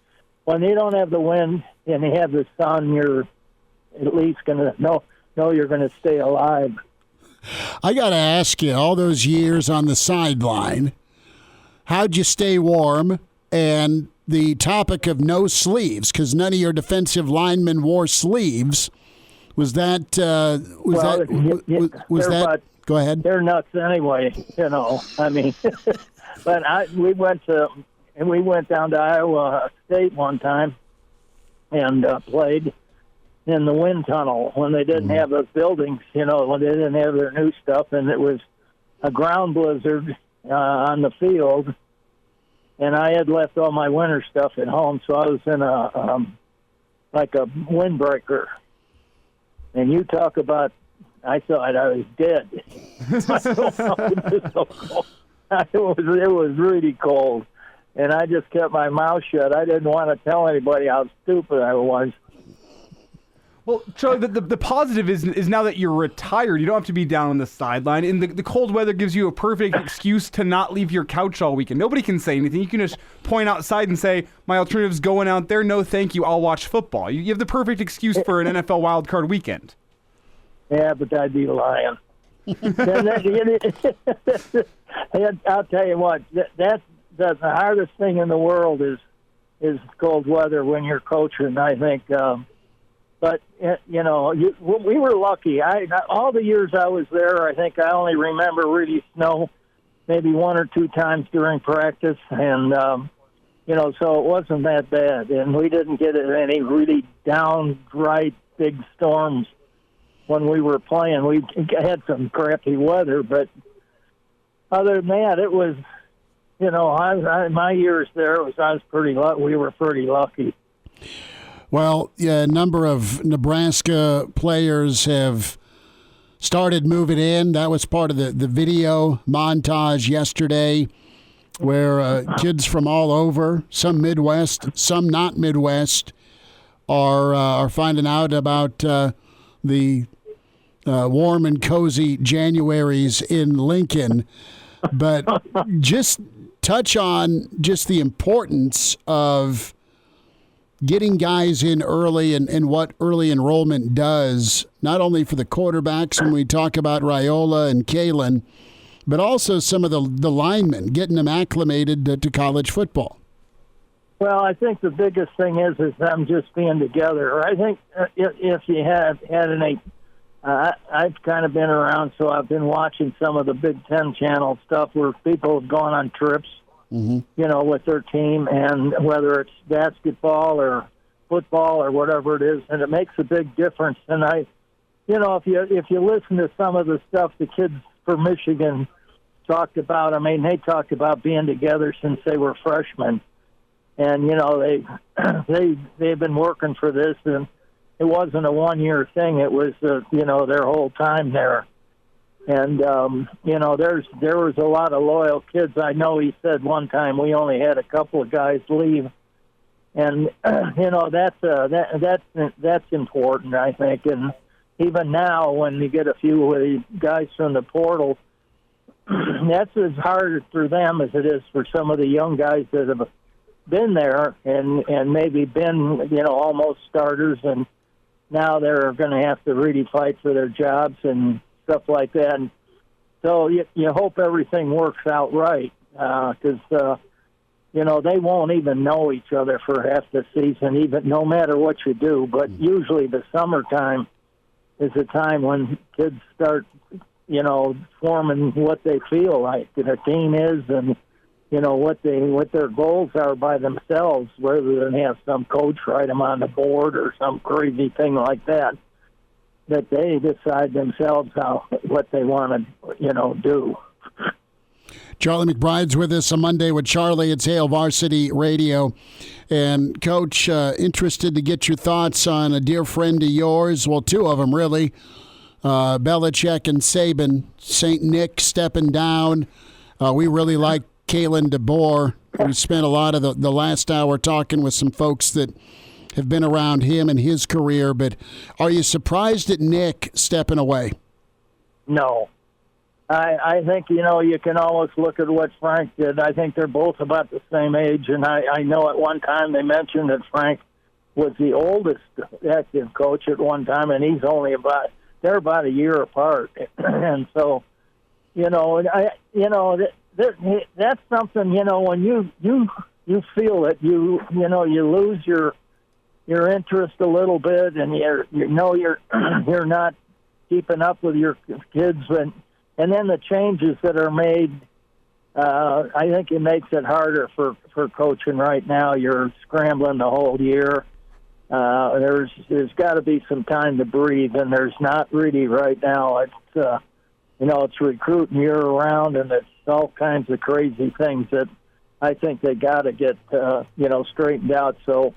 Speaker 8: when you don't have the wind and you have the sun, you're at least going to know you're going to stay alive.
Speaker 2: I got to ask you, all those years on the sideline, how'd you stay warm? And the topic of no sleeves, because none of your defensive linemen wore sleeves. Was that? Go ahead.
Speaker 8: They're nuts anyway. I mean, but we went down to Iowa State one time and played, in the wind tunnel when they didn't have those buildings, when they didn't have their new stuff, and it was a ground blizzard on the field, and I had left all my winter stuff at home, so I was in a windbreaker. And you talk about, I thought I was dead. It was really cold, and I just kept my mouth shut. I didn't want to tell anybody how stupid I was.
Speaker 3: Well, Charlie, the positive is now that you're retired, you don't have to be down on the sideline, and the cold weather gives you a perfect excuse to not leave your couch all weekend. Nobody can say anything. You can just point outside and say, my alternative's going out there. No, thank you. I'll watch football. You have the perfect excuse for an NFL wildcard weekend.
Speaker 8: Yeah, but I'd be lying. I'll tell you what, that's the hardest thing in the world is cold weather when you're coaching, I think. But, we were lucky. All the years I was there, I think I only remember really snow maybe one or two times during practice. And, so it wasn't that bad. And we didn't get any really downright big storms when we were playing. We had some crappy weather. But other than that, it was, my years there, we were pretty lucky.
Speaker 2: Well, a number of Nebraska players have started moving in. That was part of the video montage yesterday where kids from all over, some Midwest, some not Midwest, are finding out about the warm and cozy Januaries in Lincoln. But just touch on just the importance of getting guys in early and what early enrollment does, not only for the quarterbacks when we talk about Raiola and Kalen, but also some of the linemen, getting them acclimated to college football.
Speaker 8: Well, I think the biggest thing is them just being together. I think if you had any, I've kind of been around, so I've been watching some of the Big Ten channel stuff where people have gone on trips, with their team, and whether it's basketball or football or whatever it is, and it makes a big difference. And if you listen to some of the stuff the kids from Michigan talked about, they talked about being together since they were freshmen, and they've been working for this, and it wasn't a 1-year thing. It was their whole time there. And, there was a lot of loyal kids. I know he said one time we only had a couple of guys leave. And, that's important, I think. And even now when you get a few of the guys from the portal, that's as hard for them as it is for some of the young guys that have been there and maybe been, almost starters. And now they're going to have to really fight for their jobs and stuff like that. And so you hope everything works out right because, they won't even know each other for half the season, even no matter what you do. But usually the summertime is the time when kids start, forming what they feel like their team is and, what their goals are by themselves rather than have some coach write them on the board or some crazy thing like that. That they decide themselves what they want to, do.
Speaker 2: Charlie McBride's with us on Monday with Charlie. It's Hail Varsity Radio. And, Coach, interested to get your thoughts on a dear friend of yours. Well, two of them, really. Belichick and Saban. St. Nick stepping down. We really like Kalen DeBoer. We spent a lot of the last hour talking with some folks that have been around him and his career, but are you surprised at Nick stepping away?
Speaker 8: No. I think, you can almost look at what Frank did. I think they're both about the same age, and I know at one time they mentioned that Frank was the oldest active coach at one time, and he's only they're about a year apart. And so, that's something, when you feel it, you lose your interest a little bit, and you're not keeping up with your kids, and then the changes that are made. I think it makes it harder for coaching right now. You're scrambling the whole year, there's got to be some time to breathe, and there's not really right now. It's it's recruiting year round, and it's all kinds of crazy things that I think they got to get straightened out. So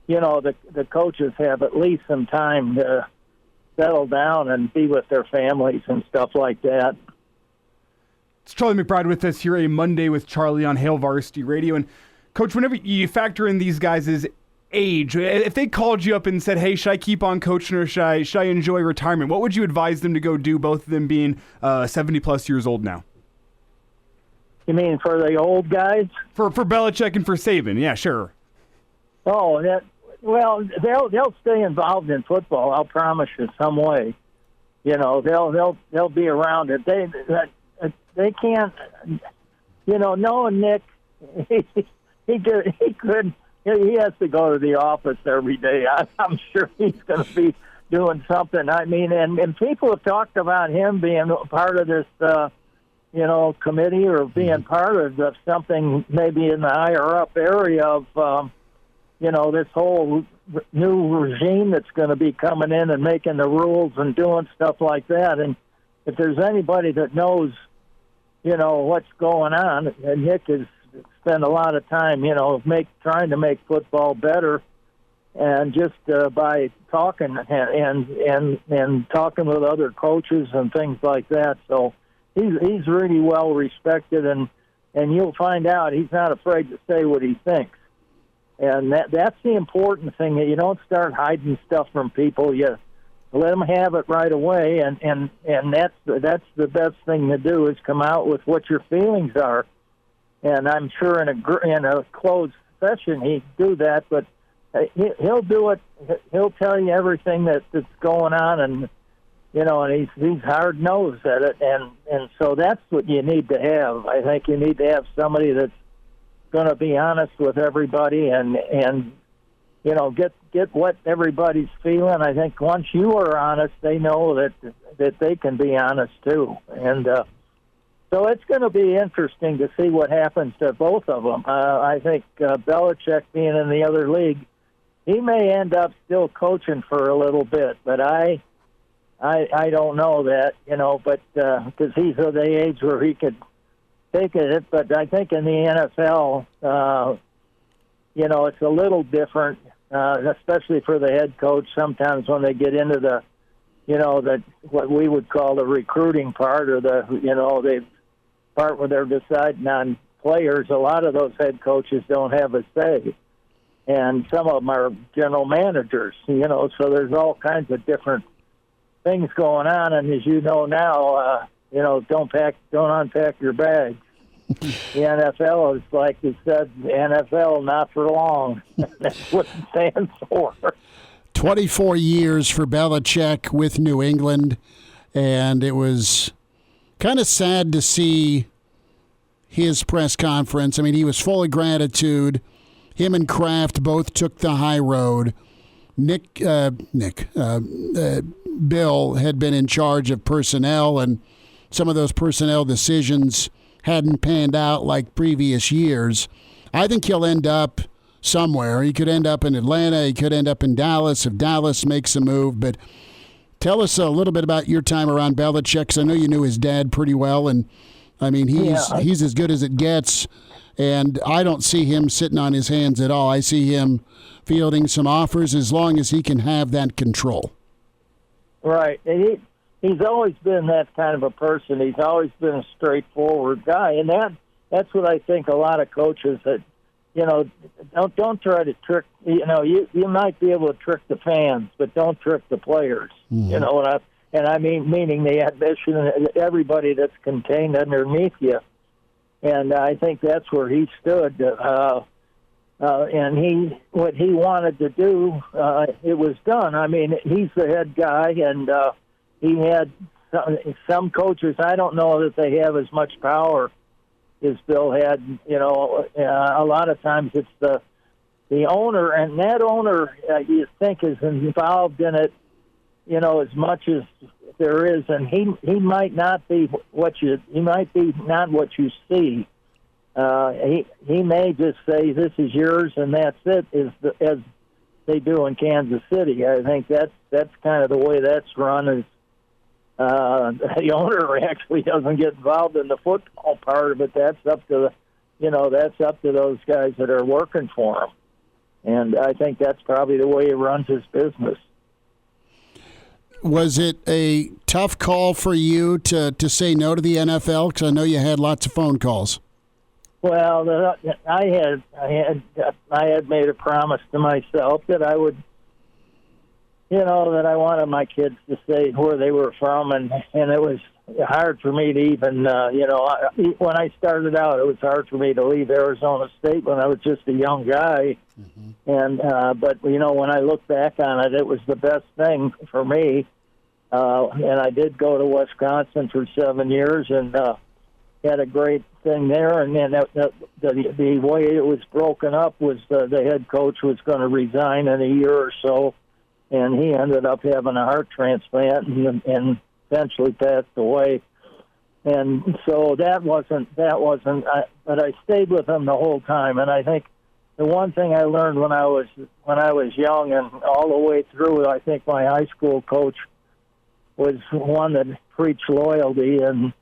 Speaker 8: the coaches have at least some time to settle down and be with their families and stuff like that.
Speaker 3: It's Charlie McBride with us here, a Monday with Charlie on Hail Varsity Radio. And Coach, whenever you factor in these guys' age, if they called you up and said, hey, should I keep on coaching or should I enjoy retirement, what would you advise them to go do, both of them being 70 plus years old now?
Speaker 8: You mean for the old guys?
Speaker 3: For Belichick and for Saban, yeah, sure.
Speaker 8: Oh, they'll stay involved in football. I'll promise you, some way. They'll be around it. They can't. Knowing Nick, he has to go to the office every day. I'm sure he's going to be doing something. I mean, and people have talked about him being part of this, committee or being part of something maybe in the higher up area of, this whole new regime that's going to be coming in and making the rules and doing stuff like that. And if there's anybody that knows, what's going on, and Nick has spent a lot of time, trying to make football better, and just by talking and talking with other coaches and things like that. So he's really well respected, and you'll find out he's not afraid to say what he thinks. And that's the important thing. That you don't start hiding stuff from people. You let them have it right away, and that's the best thing to do, is come out with what your feelings are. And I'm sure in a closed session he'd do that, but he'll do it. He'll tell you everything that's going on, and and he's hard nosed at it, and so that's what you need to have. I think you need to have somebody that's going to be honest with everybody, and get what everybody's feeling. I think once you are honest, they know that they can be honest too, and so it's going to be interesting to see what happens to both of them. I think Belichick, being in the other league, he may end up still coaching for a little bit, but I don't know that, but because he's of the age where he could take it. But I think in the NFL, it's a little different, especially for the head coach. Sometimes when they get into the, what we would call the recruiting part, or the part where they're deciding on players, a lot of those head coaches don't have a say. And some of them are general managers, so there's all kinds of different things going on. And as you know now, don't unpack your bags. The NFL is, like you said, the NFL not for long. That's what it stands for.
Speaker 2: 24 years for Belichick with New England, and it was kind of sad to see his press conference. I mean, he was full of gratitude. Him and Kraft both took the high road. Bill had been in charge of personnel, and some of those personnel decisions hadn't panned out like previous years. I think he'll end up somewhere. He could end up in Atlanta. He could end up in Dallas if Dallas makes a move. But tell us a little bit about your time around Belichick, 'cause I know you knew his dad pretty well, and I mean he's as good as it gets. And I don't see him sitting on his hands at all. I see him fielding some offers as long as he can have that control.
Speaker 8: Right. And he's always been that kind of a person. He's always been a straightforward guy. And that's what I think a lot of coaches that, don't try to trick, you might be able to trick the fans, but don't trick the players. Mm-hmm. I mean, meaning the admission, everybody that's contained underneath you. And I think that's where he stood. And what he wanted to do, it was done. I mean, he's the head guy, and he had some coaches. I don't know that they have as much power as Bill had. A lot of times it's the owner, and that owner you think is involved in it, as much as there is, and he might not be what you see. He may just say, this is yours and that's it, as they do in Kansas City. I think that's kind of the way that's run. Is the owner actually doesn't get involved in the football part of it. That's up to those guys that are working for him. And I think that's probably the way he runs his business.
Speaker 2: Was it a tough call for you to say no to the NFL? Because I know you had lots of phone calls.
Speaker 8: Well, I had made a promise to myself that I would, that I wanted my kids to say where they were from, and it was hard for me to even, when I started out, it was hard for me to leave Arizona State when I was just a young guy, and but when I look back on it, it was the best thing for me, and I did go to Wisconsin for 7 years, and had a great thing there, and then the way it was broken up was the head coach was going to resign in a year or so, and he ended up having a heart transplant and eventually passed away. And so that wasn't. But I stayed with him the whole time, and I think the one thing I learned when I was young and all the way through, I think my high school coach was one that preached loyalty, and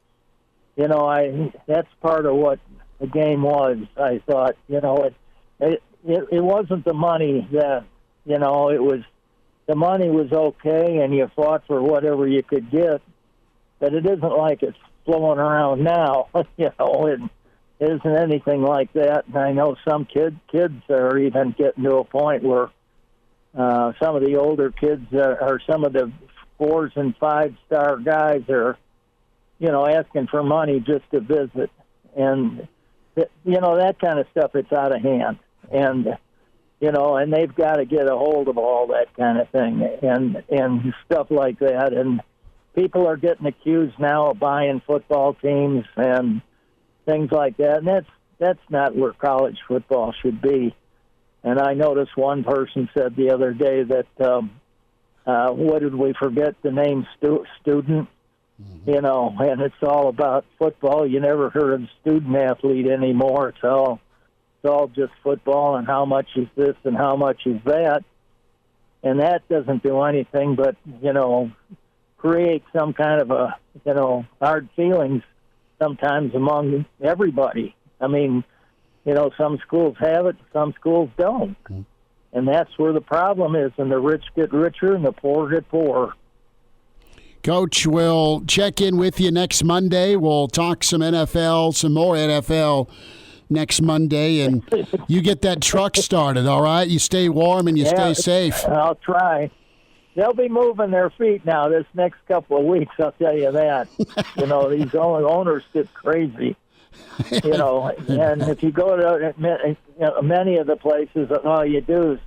Speaker 8: that's part of what the game was. I thought, it wasn't the money that, it was, the money was okay and you fought for whatever you could get, but it isn't like it's flowing around now. It isn't anything like that. And I know some kids are even getting to a point where some of the older kids or some of the 4 and 5-star guys are, asking for money just to visit. And, that kind of stuff, it's out of hand. And, and they've got to get a hold of all that kind of thing and stuff like that. And people are getting accused now of buying football teams and things like that. And that's not where college football should be. And I noticed one person said the other day that, what did we forget? The name student. And it's all about football. You never heard of student athlete anymore. It's all just football and how much is this and how much is that. And that doesn't do anything but, create some kind of a, hard feelings sometimes among everybody. I mean, some schools have it, some schools don't. And that's where the problem is, and the rich get richer and the poor get poorer.
Speaker 2: Coach, we'll check in with you next Monday. We'll talk some NFL, some more NFL next Monday, and you get that truck started, all right? You stay warm and you stay safe.
Speaker 8: I'll try. They'll be moving their feet now this next couple of weeks, I'll tell you that. These owners get crazy. And if you go to many of the places, all you do is,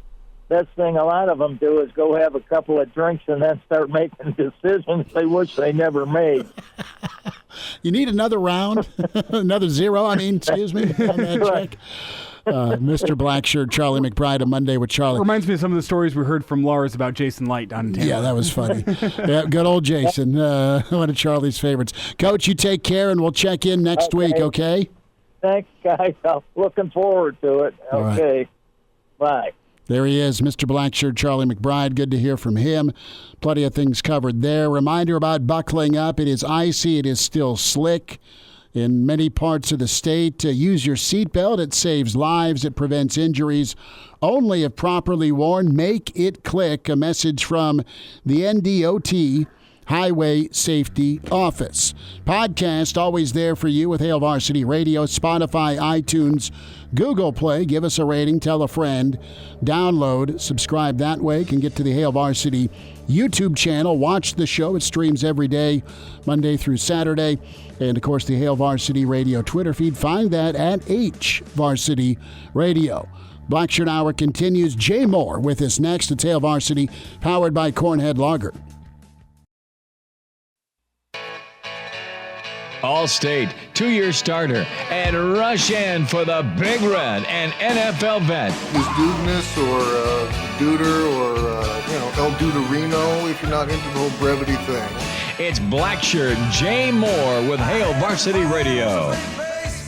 Speaker 8: best thing a lot of them do is go have a couple of drinks and then start making decisions they wish they never made.
Speaker 2: You need another round, another zero, excuse me, on that
Speaker 8: right.
Speaker 2: check. Mr. Blackshirt, Charlie McBride, on Monday with Charlie.
Speaker 3: Reminds me of some of the stories we heard from Lars about Jason Light down in Tampa.
Speaker 2: Yeah, that was funny. Yeah, good old Jason, one of Charlie's favorites. Coach, you take care, and we'll check in next week, okay?
Speaker 8: Thanks, guys. I'm looking forward to it. Okay. Right. Bye.
Speaker 2: There he is, Mr. Blackshirt, Charlie McBride. Good to hear from him. Plenty of things covered there. Reminder about buckling up. It is icy. It is still slick in many parts of the state. Use your seatbelt. It saves lives. It prevents injuries. Only if properly worn. Make it click. A message from the NDOT Highway Safety Office. Podcast always there for you with Hail Varsity Radio, Spotify, iTunes, Google Play. Give us a rating, tell a friend, download, subscribe that way. Can get to the Hail Varsity YouTube channel, watch the show. It streams every day, Monday through Saturday. And, of course, the Hail Varsity Radio Twitter feed. Find that at H Varsity Radio. Blackshirt Hour continues. Jay Moore with us next. It's Hail Varsity, powered by Cornhead Lager.
Speaker 4: All-State, 2-year starter, and rush in for the Big Red and NFL vet.
Speaker 9: Is Dudeness or Duder or, El Duderino if you're not into the whole brevity thing.
Speaker 4: It's Blackshirt Jay Moore with Hail Varsity Radio.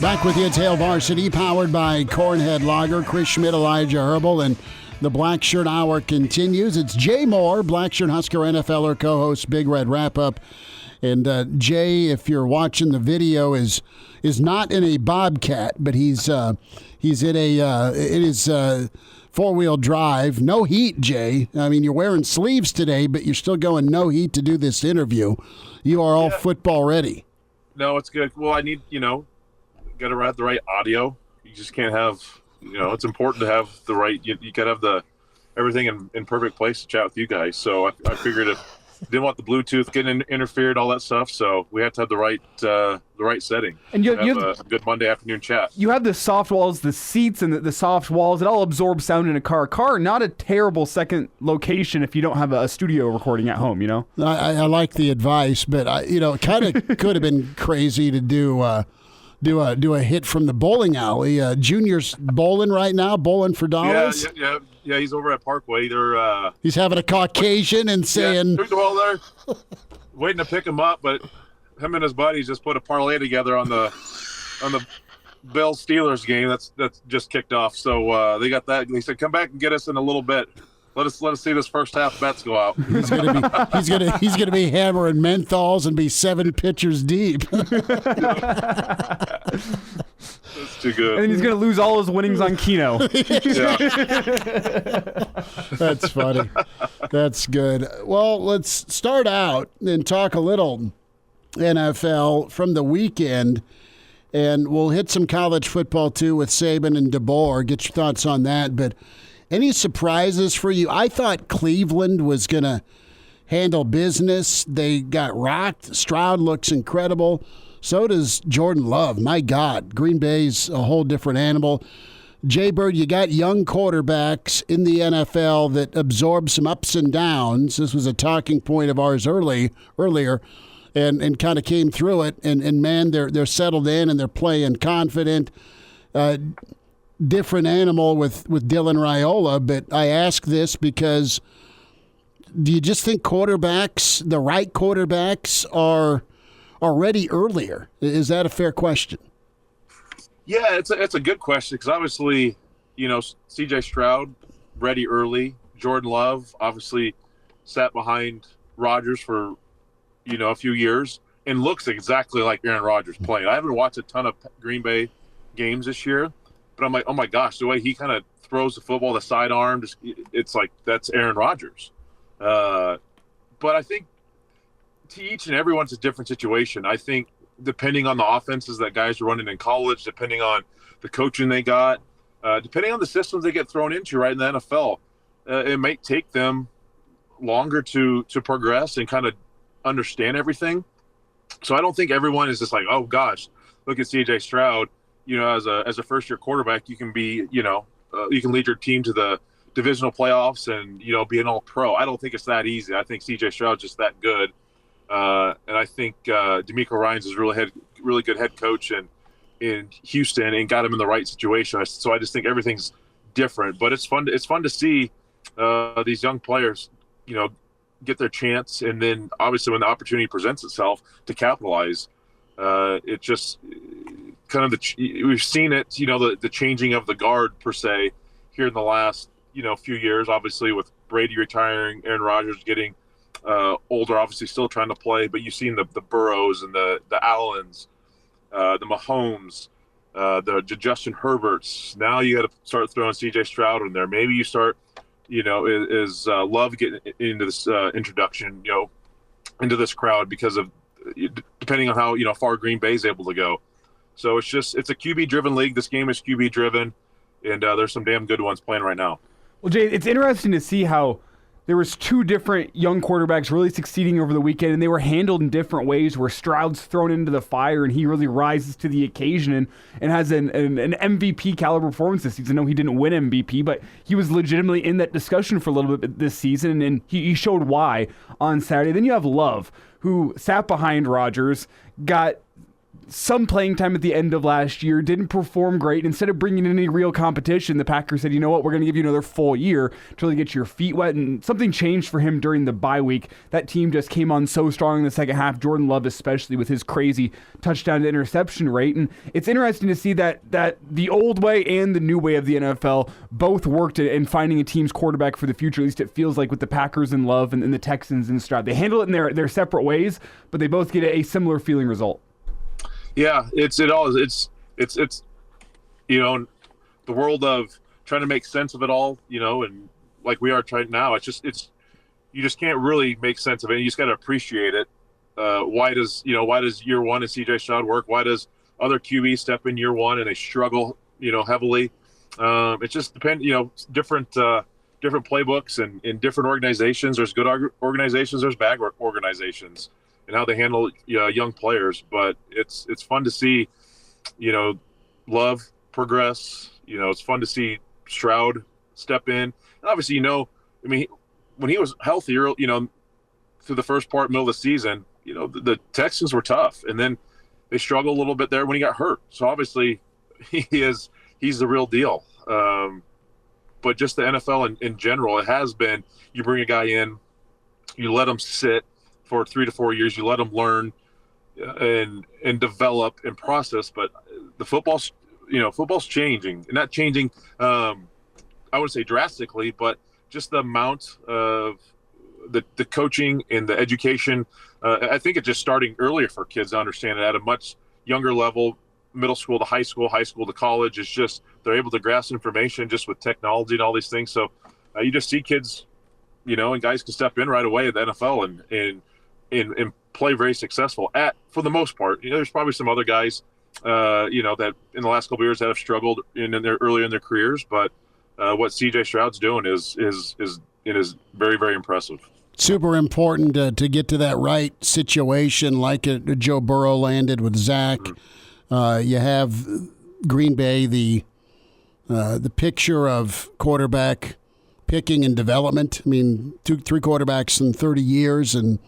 Speaker 2: Back with you, it's Hail Varsity, powered by Cornhead Lager, Schmidt, Elijah Herbel, and The Blackshirt Hour continues. It's Jay Moore, Blackshirt Husker NFLer, co-host Big Red Wrap-Up. And Jay, if you're watching the video, is not in a Bobcat, but he's in his four-wheel drive. No heat, Jay. I mean, you're wearing sleeves today, but you're still going no heat to do this interview. You are all football ready.
Speaker 10: No, it's good. Well, I need, got to have the right audio. You just can't have, it's important to have the right, you got to have everything in perfect place to chat with you guys. So I figured if didn't want the Bluetooth getting interfered, all that stuff. So we have to have the right setting. And you have a good Monday afternoon chat.
Speaker 3: You have the soft walls, the seats, and the soft walls. It all absorbs sound in a car. Not a terrible second location if you don't have a studio recording at home.
Speaker 2: I like the advice, but it kind of could have been crazy to do a hit from the bowling alley. Junior's bowling right now, bowling for dollars.
Speaker 10: Yeah. He's over at Parkway.
Speaker 2: He's having a Caucasian and saying,
Speaker 10: took the ball there, waiting to pick him up, but him and his buddies just put a parlay together on the Bills Steelers game. That's just kicked off. So they got that. They said, come back and get us in a little bit. Let us see this first half bets go out.
Speaker 2: He's gonna be hammering menthols and be 7 pitchers deep.
Speaker 10: That's too good.
Speaker 3: And then he's gonna lose all his winnings on Keno.
Speaker 2: That's funny. That's good. Well, let's start out and talk a little NFL from the weekend, and we'll hit some college football too with Saban and DeBoer. Get your thoughts on that, but. Any surprises for you? I thought Cleveland was going to handle business. They got rocked. Stroud looks incredible. So does Jordan Love. My God, Green Bay's a whole different animal. Jay Bird, you got young quarterbacks in the NFL that absorb some ups and downs. This was a talking point of ours earlier, and kind of came through it. And man, they're settled in and they're playing confident. Different animal with Dylan Raiola, but I ask this because do you just think the right quarterbacks are ready earlier? Is that a fair question?
Speaker 10: Yeah, it's a good question because obviously, C.J. Stroud ready early. Jordan Love obviously sat behind Rodgers for a few years and looks exactly like Aaron Rodgers playing. I haven't watched a ton of Green Bay games this year. But I'm like, oh my gosh, the way he kind of throws the football, the sidearm, it's like that's Aaron Rodgers. But I think to each and everyone's a different situation. I think depending on the offenses that guys are running in college, depending on the coaching they got, depending on the systems they get thrown into right in the NFL, it may take them longer to progress and kind of understand everything. So I don't think everyone is just like, oh gosh, look at C.J. Stroud. As a first-year quarterback, you can be, you can lead your team to the divisional playoffs and, be an all-pro. I don't think it's that easy. I think C.J. Stroud's just that good. And I think DeMeco Ryans is really good head coach in Houston and got him in the right situation. So I just think everything's different. But it's fun to see these young players, get their chance. And then, obviously, when the opportunity presents itself to capitalize, it just – kind of we've seen it, the changing of the guard per se here in the last, few years, obviously with Brady retiring, Aaron Rodgers getting older, obviously still trying to play, but you've seen the Burrows and the Allens, the Mahomes, the Justin Herberts. Now you got to start throwing C.J. Stroud in there. Maybe you start, is Love getting into this introduction, into this crowd because of depending on how, far Green Bay is able to go. So it's a QB-driven league. This game is QB-driven, and there's some damn good ones playing right now.
Speaker 3: Well, Jay, it's interesting to see how there was 2 different young quarterbacks really succeeding over the weekend, and they were handled in different ways where Stroud's thrown into the fire, and he really rises to the occasion and has an MVP-caliber performance this season. I know he didn't win MVP, but he was legitimately in that discussion for a little bit this season, and he showed why on Saturday. Then you have Love, who sat behind Rodgers, got some playing time at the end of last year, didn't perform great. Instead of bringing in any real competition, the Packers said, you know what, we're going to give you another full year to really get your feet wet. And something changed for him during the bye week. That team just came on so strong in the second half, Jordan Love especially with his crazy touchdown to interception rate. And it's interesting to see that the old way and the new way of the NFL both worked in finding a team's quarterback for the future. At least it feels like with the Packers and Love and the Texans and Stroud. They handle it in their separate ways, but they both get a similar feeling result.
Speaker 10: Yeah, it's the world of trying to make sense of it all, and like we are trying now. You just can't really make sense of it. You just got to appreciate it. Why does year one of CJ Stroud work? Why does other QBs step in year one and they struggle, heavily? It just depends, different playbooks and in different organizations. There's good organizations, there's bad organizations, and how they handle young players. But it's fun to see, Love progress. It's fun to see Stroud step in. And obviously, when he was healthier, through the first middle of the season, the Texans were tough, and then they struggled a little bit there when he got hurt. So obviously, he's the real deal. But just the NFL in general, it has been, you bring a guy in, you let him sit for 3 to 4 years, you let him learn and develop and process. But the football's changing, and not changing, I wouldn't say drastically, but just the amount of the coaching and the education. I think it's just starting earlier for kids to understand it at a much younger level. Middle school to high school to college. It's just they're able to grasp information just with technology and all these things. So you just see kids, and guys can step in right away at the NFL and play very successful for the most part. There's probably some other guys, that in the last couple of years that have struggled earlier in their careers. But what CJ Stroud's doing is very, very impressive.
Speaker 2: Super important to get to that right situation, like Joe Burrow landed with Zach. You have Green Bay, the picture of quarterback picking and development. I mean, 3 quarterbacks in 30 years, and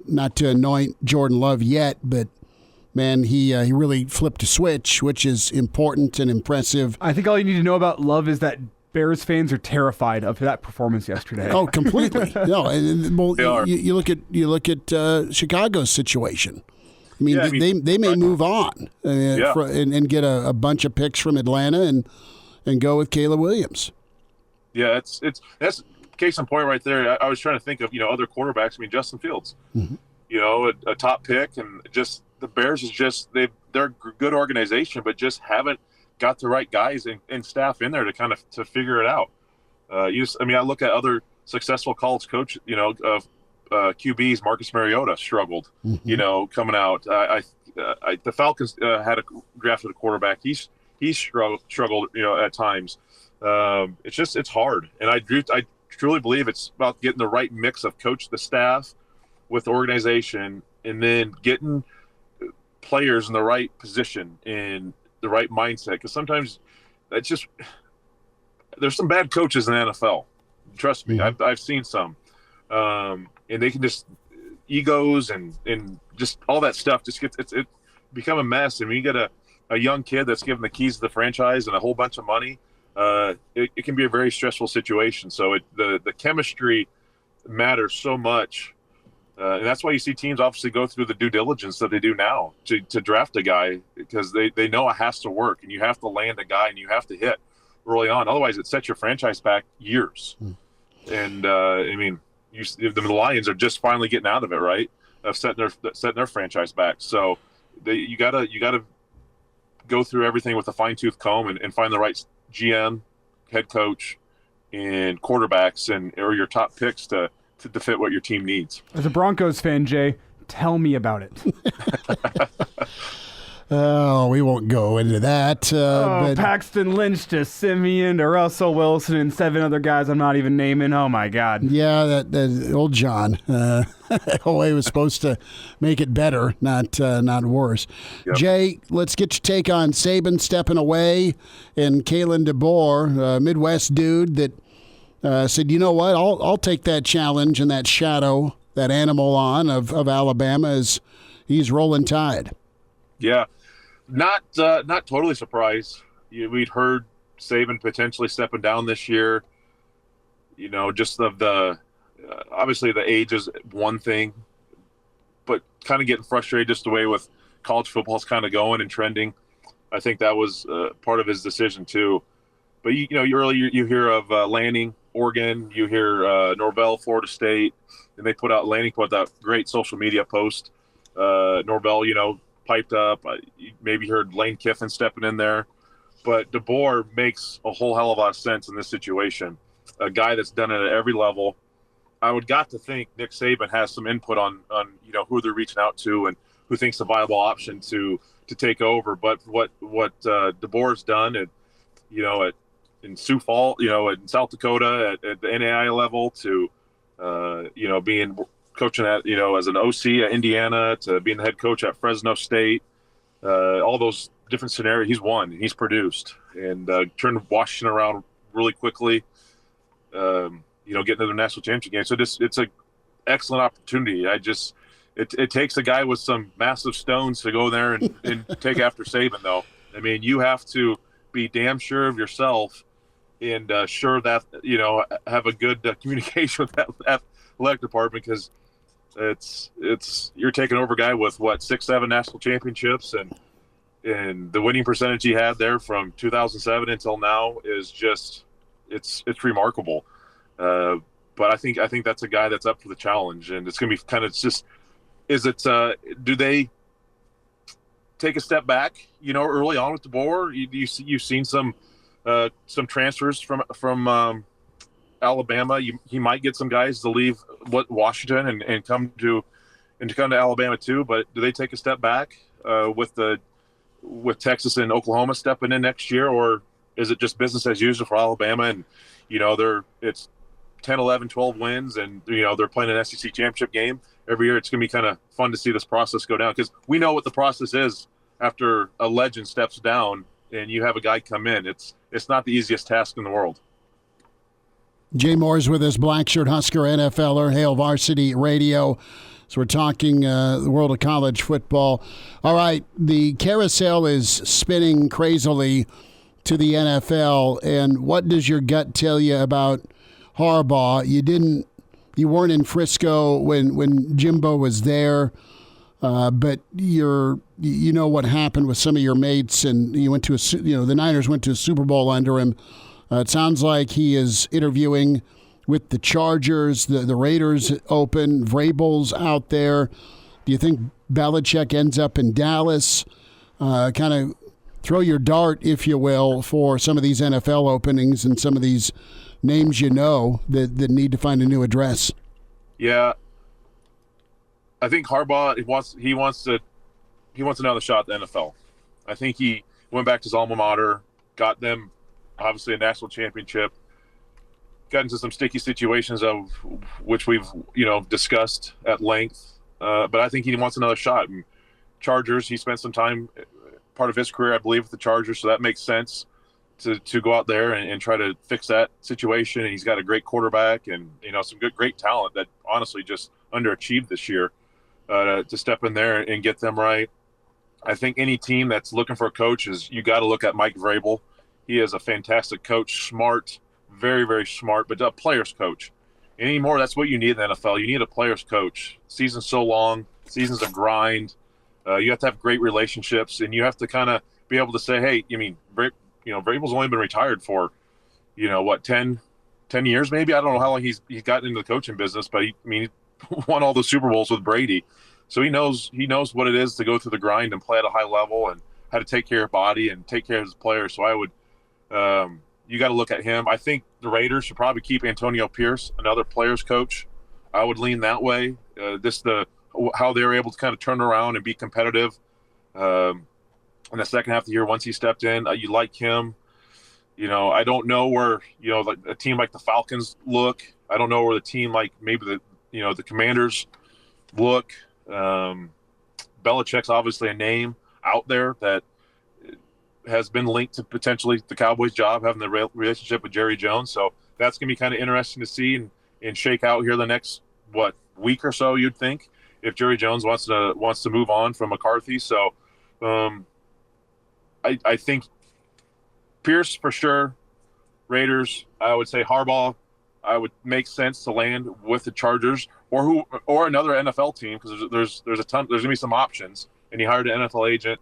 Speaker 2: not to anoint Jordan Love yet, but man, he really flipped a switch, which is important and impressive.
Speaker 3: I think all you need to know about Love is that Bears fans are terrified of that performance yesterday.
Speaker 2: Oh, completely. No, you look at Chicago's situation. I mean, they may move on and get a bunch of picks from Atlanta and go with Caleb Williams.
Speaker 10: Yeah, that's case in point right there. I was trying to think of other quarterbacks. I mean, Justin Fields, a top pick, and just the Bears they're a good organization, but just haven't got the right guys and staff in there to figure it out. I look at other successful college coach, QBs. Marcus Mariota struggled, coming out. The Falcons drafted a quarterback. He's struggled, at times. It's hard, and I truly believe it's about getting the right mix of the staff with the organization, and then getting players in the right position and the right mindset. Because sometimes there's some bad coaches in the NFL. Trust me, I've seen some. And they can just egos and just all that stuff just it become a mess. And when you get a young kid that's given the keys to the franchise and a whole bunch of money, it can be a very stressful situation. So the chemistry matters so much. And that's why you see teams obviously go through the due diligence that they do now to draft a guy, because they know it has to work, and you have to land a guy and you have to hit early on. Otherwise, it sets your franchise back years. And the Lions are just finally getting out of it, right? Of setting their franchise back. So you gotta go through everything with a fine-tooth comb and find the right GM, head coach, and quarterbacks or your top picks to fit what your team needs.
Speaker 3: As a Broncos fan, Jay, tell me about it.
Speaker 2: Oh, we won't go into that. But
Speaker 3: Paxton Lynch to Simeon to Russell Wilson and 7 other guys I'm not even naming. Oh, my God.
Speaker 2: Yeah, that old John. Elway was supposed to make it better, not worse. Yep. Jay, let's get your take on Saban stepping away and Kalen DeBoer, Midwest dude that said, you know what, I'll take that challenge and that shadow, that animal on of Alabama as he's rolling Tide.
Speaker 10: Yeah, Not totally surprised. We'd heard Saban potentially stepping down this year. Just obviously the age is one thing, but kind of getting frustrated just the way with college football's kind of going and trending. I think that was part of his decision too. But earlier you hear of Lanning, Oregon. You hear Norvell, Florida State, and they Lanning put that great social media post. Norvell, piped up. You maybe heard Lane Kiffin stepping in there, but DeBoer makes a whole hell of a lot of sense in this situation. A guy that's done it at every level. I would got to think Nick Saban has some input on who they're reaching out to and who thinks a viable option to take over. But what DeBoer's done, and in Sioux Falls, in South Dakota at the NAI level, to being coaching at as an OC at Indiana, to being the head coach at Fresno State, all those different scenarios, he's won, he's produced, and turned Washington around really quickly. Getting to the national championship game. So it's an excellent opportunity. It takes a guy with some massive stones to go there and take after Saban, though. I mean, you have to be damn sure of yourself and sure that, have a good communication with that athletic department, because you're taking over a guy with 6-7 national championships, and the winning percentage he had there from 2007 until now is just, it's remarkable. But I think that's a guy that's up for the challenge, and it's going to be kind of just, do they take a step back, early on with DeBoer? You've seen some transfers from Alabama. He might get some guys to leave Washington and come to Alabama too. But do they take a step back with Texas and Oklahoma stepping in next year, or is it just business as usual for Alabama? And it's 10, 11, 12 wins, and they're playing an SEC championship game every year. It's going to be kind of fun to see this process go down, because we know what the process is after a legend steps down and you have a guy come in. It's not the easiest task in the world.
Speaker 2: Jay Moore's with us, Blackshirt Husker NFLer, Hail Varsity Radio. So we're talking the world of college football. All right, the carousel is spinning crazily to the NFL, and what does your gut tell you about Harbaugh? You weren't in Frisco when Jimbo was there, but you know what happened with some of your mates, and you went to the Niners went to a Super Bowl under him. It sounds like he is interviewing with the Chargers, the Raiders open, Vrabel's out there. Do you think Belichick ends up in Dallas? Kind of throw your dart, if you will, for some of these NFL openings and some of these names that need to find a new address.
Speaker 10: Yeah, I think Harbaugh he wants another shot at the NFL. I think he went back to his alma mater, got them obviously a national championship, got into some sticky situations of which we've discussed at length. But I think he wants another shot. And Chargers, he spent some time, part of his career, I believe, with the Chargers, so that makes sense to go out there and try to fix that situation. And he's got a great quarterback and some great talent that honestly just underachieved this year. To step in there and get them right. I think any team that's looking for a coach you got to look at Mike Vrabel. He is a fantastic coach, smart, very, very smart, but a player's coach. Anymore, that's what you need in the NFL. You need a player's coach. Season's so long, season's a grind. You have to have great relationships, and you have to kind of be able to say, hey, Vrabel's only been retired for, 10 years maybe. I don't know how long he's gotten into the coaching business, but he won all the Super Bowls with Brady. So he knows what it is to go through the grind and play at a high level and how to take care of your body and take care of his players. So I would, you got to look at him. I think the Raiders should probably keep Antonio Pierce, another player's coach. I would lean that way. How they were able to kind of turn around and be competitive in the second half of the year once he stepped in. You like him. I don't know where, like a team like the Falcons look. I don't know where the team like maybe the Commanders look. Belichick's obviously a name out there that has been linked to potentially the Cowboys' job, having the relationship with Jerry Jones. So that's going to be kind of interesting to see and shake out here the next, week or so, you'd think, if Jerry Jones wants to move on from McCarthy. So I think Pierce for sure. Raiders, I would say Harbaugh. I would make sense to land with the Chargers or another NFL team, because there's gonna be some options, and he hired an NFL agent.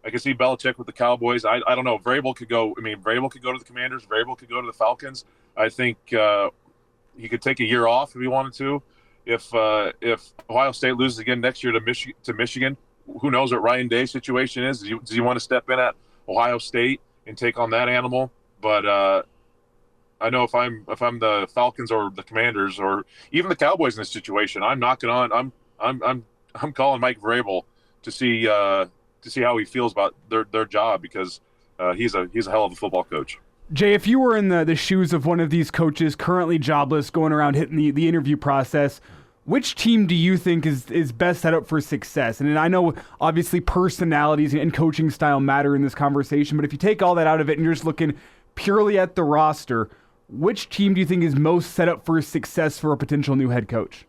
Speaker 10: I could see Belichick with the Cowboys. I don't know. Vrabel could go. Vrabel could go to the Commanders. Vrabel could go to the Falcons. I think he could take a year off if he wanted to. If Ohio State loses again next year to Michigan, who knows what Ryan Day's situation is? Does he want to step in at Ohio State and take on that animal? But I know if I'm the Falcons or the Commanders or even the Cowboys in this situation, I'm calling Mike Vrabel to see how he feels about their job, because he's a hell of a football coach.
Speaker 3: Jay, if you were in the shoes of one of these coaches currently jobless, going around hitting the interview process, which team do you think is best set up for success? And I know obviously personalities and coaching style matter in this conversation, but if you take all that out of it and you're just looking purely at the roster, which team do you think is most set up for success for a potential new head coach?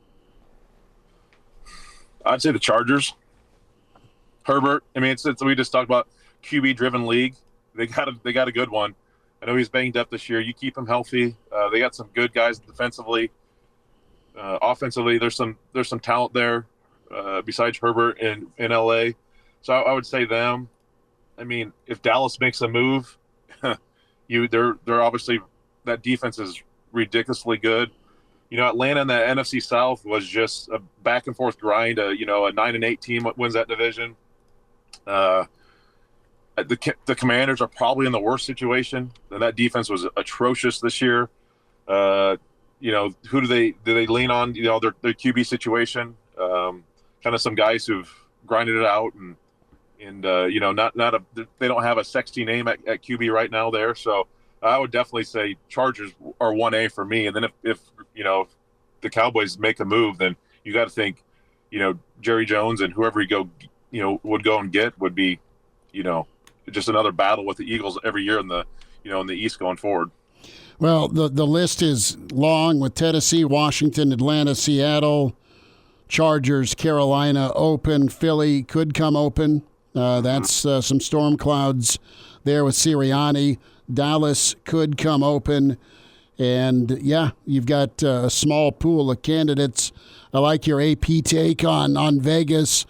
Speaker 10: I'd say the Chargers. Herbert. We just talked about QB-driven league. They got a good one. I know he's banged up this year. You keep him healthy. They got some good guys defensively. Offensively, there's some talent there besides Herbert in LA. So I would say them. If Dallas makes a move, they're obviously, that defense is ridiculously good. Atlanta in the NFC South was just a back and forth grind. A 9-8 team wins that division. The Commanders are probably in the worst situation, and that defense was atrocious this year. Who do they lean on? Their QB situation. Kind of some guys who've grinded it out, and they don't have a sexy name at QB right now there. So I would definitely say Chargers are 1A for me. And then if the Cowboys make a move, then you got to think, Jerry Jones and whoever would go and get would be, just another battle with the Eagles every year in the East going forward.
Speaker 2: Well, the list is long with Tennessee, Washington, Atlanta, Seattle, Chargers, Carolina open. Philly could come open. That's some storm clouds there with Sirianni. Dallas could come open. And, you've got a small pool of candidates. I like your AP take on Vegas.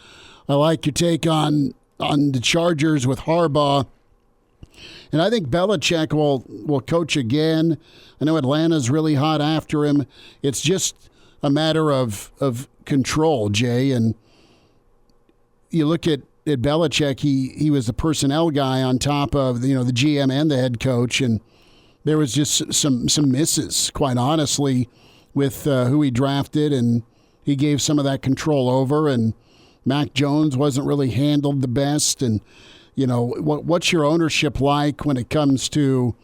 Speaker 2: I like your take on the Chargers with Harbaugh. And I think Belichick will coach again. I know Atlanta's really hot after him. It's just a matter of control, Jay. And you look at Belichick, he was the personnel guy on top of the GM and the head coach, and there was just some misses, quite honestly, with who he drafted, and he gave some of that control over, and Mac Jones wasn't really handled the best. And what's your ownership like when it comes to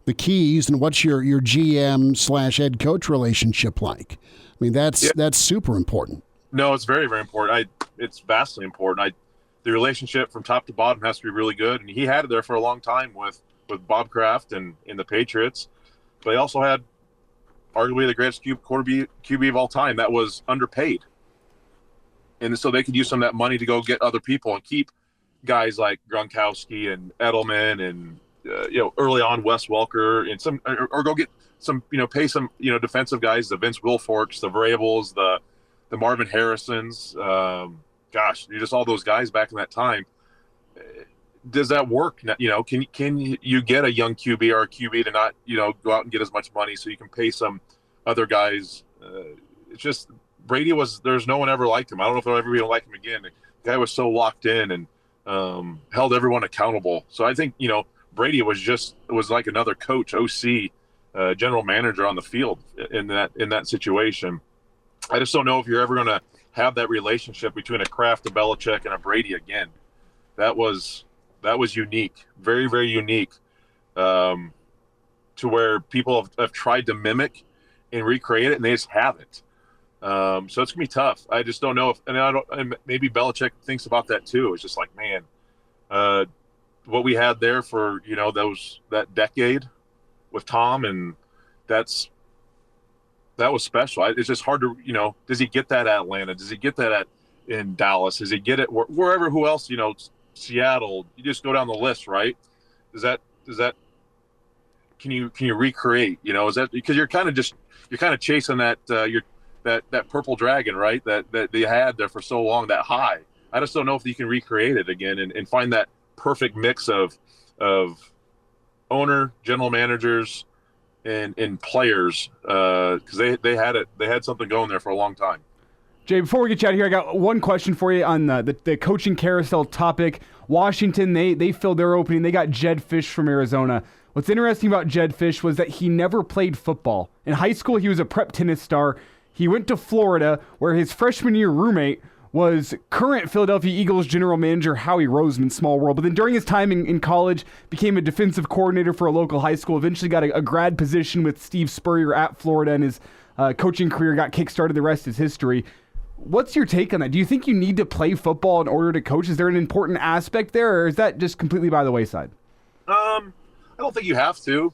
Speaker 2: the keys, and what's your GM/head coach relationship like? That's super important.
Speaker 10: No, it's very, very important. It's vastly important. The relationship from top to bottom has to be really good, and he had it there for a long time with Bob Kraft and in the Patriots. But he also had arguably the greatest QB of all time that was underpaid. And so they could use some of that money to go get other people and keep guys like Gronkowski and Edelman and early on Wes Welker and some, or go get some, pay some defensive guys, the Vince Wilforks, the Vrabels, the Marvin Harrisons. Just all those guys back in that time. Does that work? Can you get a young QB or a QB to not go out and get as much money so you can pay some other guys? It's just Brady there's no one ever like him. I don't know if there'll ever be like him again. The guy was so locked in and held everyone accountable. So I think Brady was like another coach, OC, general manager on the field in that situation. I just don't know if you're ever going to have that relationship between a Kraft, a Belichick, and a Brady again. That was unique, very, very unique, to where people have tried to mimic and recreate it, and they just haven't. So it's gonna be tough. I just don't know and maybe Belichick thinks about that too. It's just like, man, what we had there for that decade with Tom, and that was special. It's just hard to does he get that at Atlanta? Does he get that in Dallas? Does he get it wherever? Who else Seattle, you just go down the list, right? Is that can you recreate? Is that because you're kind of chasing that that purple dragon, right? That they had there for so long, that high. I just don't know if you can recreate it again and find that perfect mix of owner, general managers, and players, because they had something going there for a long time.
Speaker 3: Jay, before we get you out of here, I got one question for you on the coaching carousel topic. Washington, they filled their opening. They got Jedd Fisch from Arizona. What's interesting about Jedd Fisch was that he never played football. In high school, he was a prep tennis star. He went to Florida, where his freshman year roommate was current Philadelphia Eagles general manager Howie Roseman, small world. But then during his time in college, became a defensive coordinator for a local high school, eventually got a grad position with Steve Spurrier at Florida, and his coaching career got kickstarted. The rest is history. What's your take on that? Do you think you need to play football in order to coach? Is there an important aspect there, or is that just completely by the wayside? I
Speaker 10: don't think you have to.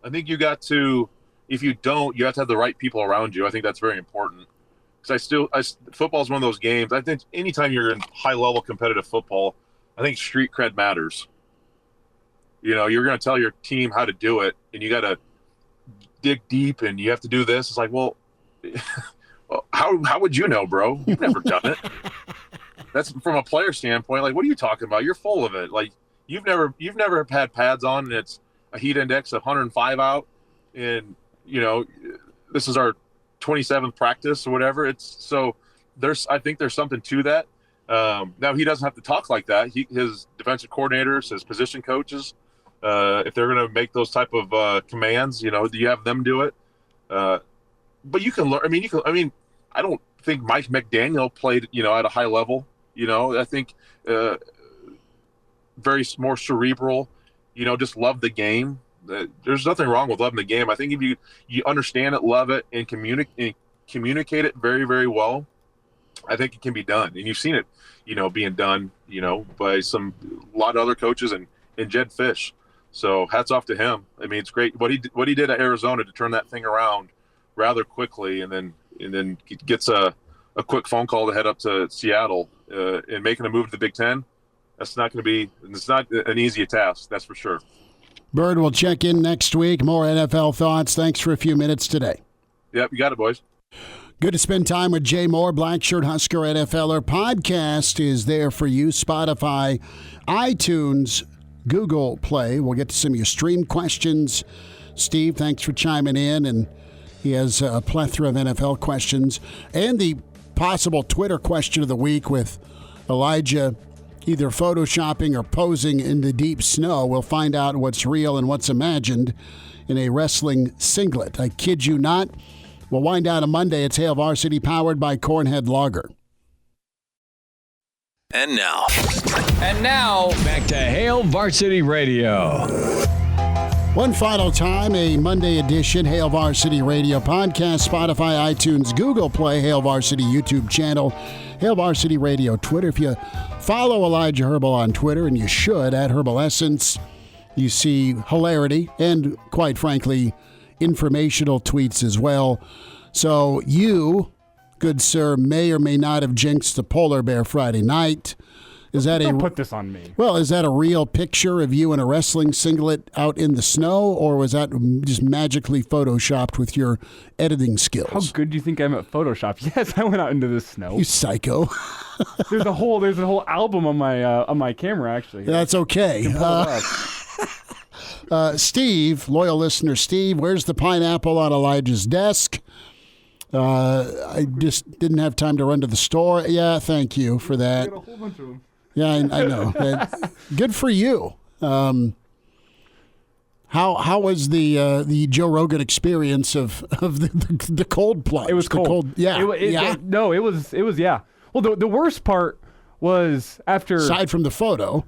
Speaker 10: I think you got to, if you don't, you have to have the right people around you. I think that's very important. Because football is one of those games. I think anytime you're in high-level competitive football, I think street cred matters. You're going to tell your team how to do it, and you got to dig deep, and you have to do this. It's like, well, how would you know, bro? You've never done it. That's from a player standpoint. Like, what are you talking about? You're full of it. Like, you've never had pads on, and it's a heat index of 105 out, and this is our 27th practice or whatever. I think there's something to that. Now he doesn't have to talk like that. His defensive coordinators, his position coaches, if they're going to make those type of commands, you have them do it. But you can learn. I don't think Mike McDaniel played, at a high level. I think very more cerebral. Just love the game. There's nothing wrong with loving the game. I think if you understand it, love it, and communicate it very, very well, I think it can be done. And you've seen it, being done, by a lot of other coaches and Jedd Fisch. So hats off to him. It's great what he did at Arizona to turn that thing around rather quickly, and then gets a quick phone call to head up to Seattle and making a move to the Big Ten. It's not an easy task, that's for sure.
Speaker 2: Bird will check in next week. More NFL thoughts. Thanks for a few minutes today.
Speaker 10: Yep, you got it, boys.
Speaker 2: Good to spend time with Jay Moore, Blackshirt Husker NFLer. Podcast is there for you. Spotify, iTunes, Google Play. We'll get to some of your stream questions. Steve, thanks for chiming in. And he has a plethora of NFL questions. And the possible Twitter question of the week with Elijah either photoshopping or posing in the deep snow. We'll find out what's real and what's imagined in a wrestling singlet. I kid you not. We'll wind down on Monday. It's Hail Varsity, powered by Cornhead Lager.
Speaker 1: And now,
Speaker 4: back to Hail Varsity Radio.
Speaker 2: One final time, a Monday edition Hail Varsity Radio podcast, Spotify, iTunes, Google Play, Hail Varsity YouTube channel, Hail Varsity Radio Twitter. If you follow Elijah Herbel on Twitter, and you should, at Herbal Essence, you see hilarity and, quite frankly, informational tweets as well. So you, good sir, may or may not have jinxed the polar bear Friday night.
Speaker 3: Don't put this on me.
Speaker 2: Well, is that a real picture of you in a wrestling singlet out in the snow, or was that just magically photoshopped with your editing skills?
Speaker 3: How good do you think I'm at Photoshop? Yes, I went out into the snow.
Speaker 2: You psycho.
Speaker 3: There's a whole album on my camera, actually.
Speaker 2: That's okay. Steve, loyal listener Steve, where's the pineapple on Elijah's desk? I just didn't have time to run to the store. Yeah, thank you for that.
Speaker 3: Got a whole bunch of them.
Speaker 2: Yeah, I know. Good for you. How was the Joe Rogan experience of the cold plunge?
Speaker 3: It was cold.
Speaker 2: Yeah.
Speaker 3: It was. Well, the worst part was after.
Speaker 2: Aside from the photo.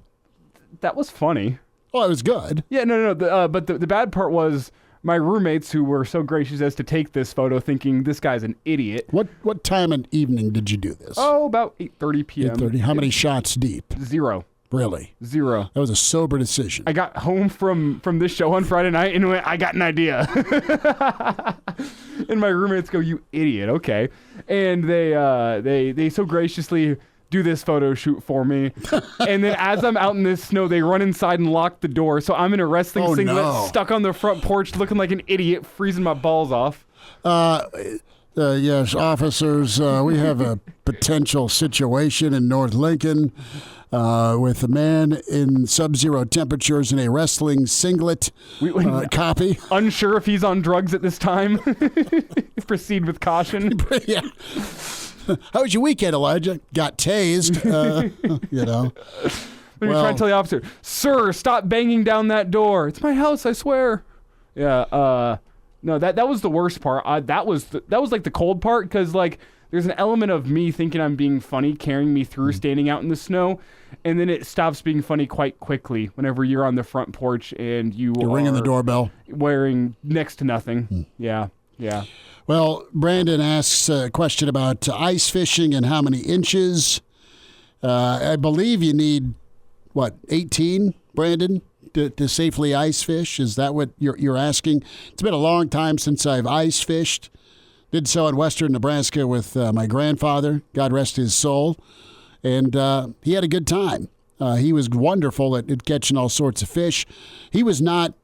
Speaker 3: That was funny.
Speaker 2: Oh, it was good.
Speaker 3: Yeah, no. But the bad part was my roommates, who were so gracious as to take this photo, thinking this guy's an idiot.
Speaker 2: What time in evening did you do this?
Speaker 3: Oh, about 8:30 p.m.
Speaker 2: 8:30. How many shots deep?
Speaker 3: 0.
Speaker 2: Really?
Speaker 3: 0.
Speaker 2: That was a sober decision.
Speaker 3: I got home from this show on Friday night and went, I got an idea. And my roommates go, you idiot. Okay. And they so graciously do this photo shoot for me. And then as I'm out in this snow, they run inside and lock the door. So I'm in a wrestling singlet, stuck on the front porch, looking like an idiot, freezing my balls off.
Speaker 2: Yes, officers, we have a potential situation in North Lincoln with a man in sub-zero temperatures in a wrestling singlet. Copy.
Speaker 3: Unsure if he's on drugs at this time. Proceed with caution.
Speaker 2: Yeah. How was your weekend, Elijah? Got tased.
Speaker 3: Maybe try to tell the officer, sir, stop banging down that door. It's my house, I swear. Yeah. No, that was the worst part. That was like the cold part, because like there's an element of me thinking I'm being funny carrying me through standing out in the snow, and then it stops being funny quite quickly whenever you're on the front porch and you're
Speaker 2: ringing the doorbell,
Speaker 3: wearing next to nothing. Yeah.
Speaker 2: Well, Brandon asks a question about ice fishing and how many inches. I believe you need 18, Brandon? To safely ice fish? Is that what you're asking? It's been a long time since I've ice fished. Did so in western Nebraska with my grandfather, God rest his soul, and he had a good time. He was wonderful at catching all sorts of fish. He was not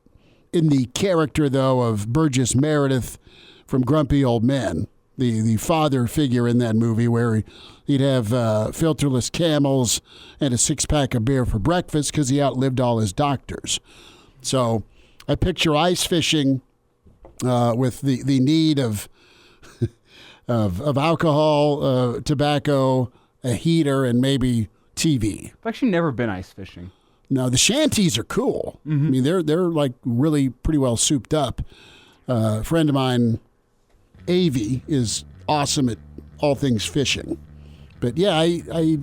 Speaker 2: in the character, though, of Burgess Meredith from Grumpy Old Men, the father figure in that movie, where he'd have filterless Camels and a 6-pack of beer for breakfast because he outlived all his doctors. So I picture ice fishing with the need of alcohol, tobacco, a heater, and maybe TV.
Speaker 3: I've actually never been ice fishing.
Speaker 2: No, the shanties are cool. Mm-hmm. I mean, they're like really pretty well souped up. A friend of mine, Avi, is awesome at all things fishing. But yeah, I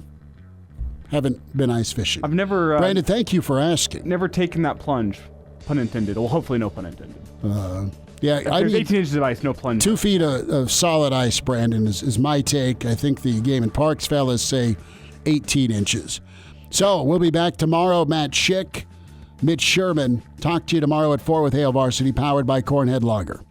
Speaker 2: haven't been ice fishing.
Speaker 3: I've never...
Speaker 2: Brandon, thank you for asking.
Speaker 3: Never taken that plunge. Pun intended. Well, hopefully no pun intended.
Speaker 2: Yeah,
Speaker 3: I need 18 inches of ice, no plunge.
Speaker 2: 2 feet of solid ice, Brandon, is my take. I think the Game and Parks fellas say 18 inches. So we'll be back tomorrow. Matt Schick, Mitch Sherman. Talk to you tomorrow at 4 with Hail Varsity, powered by Cornhead Lager.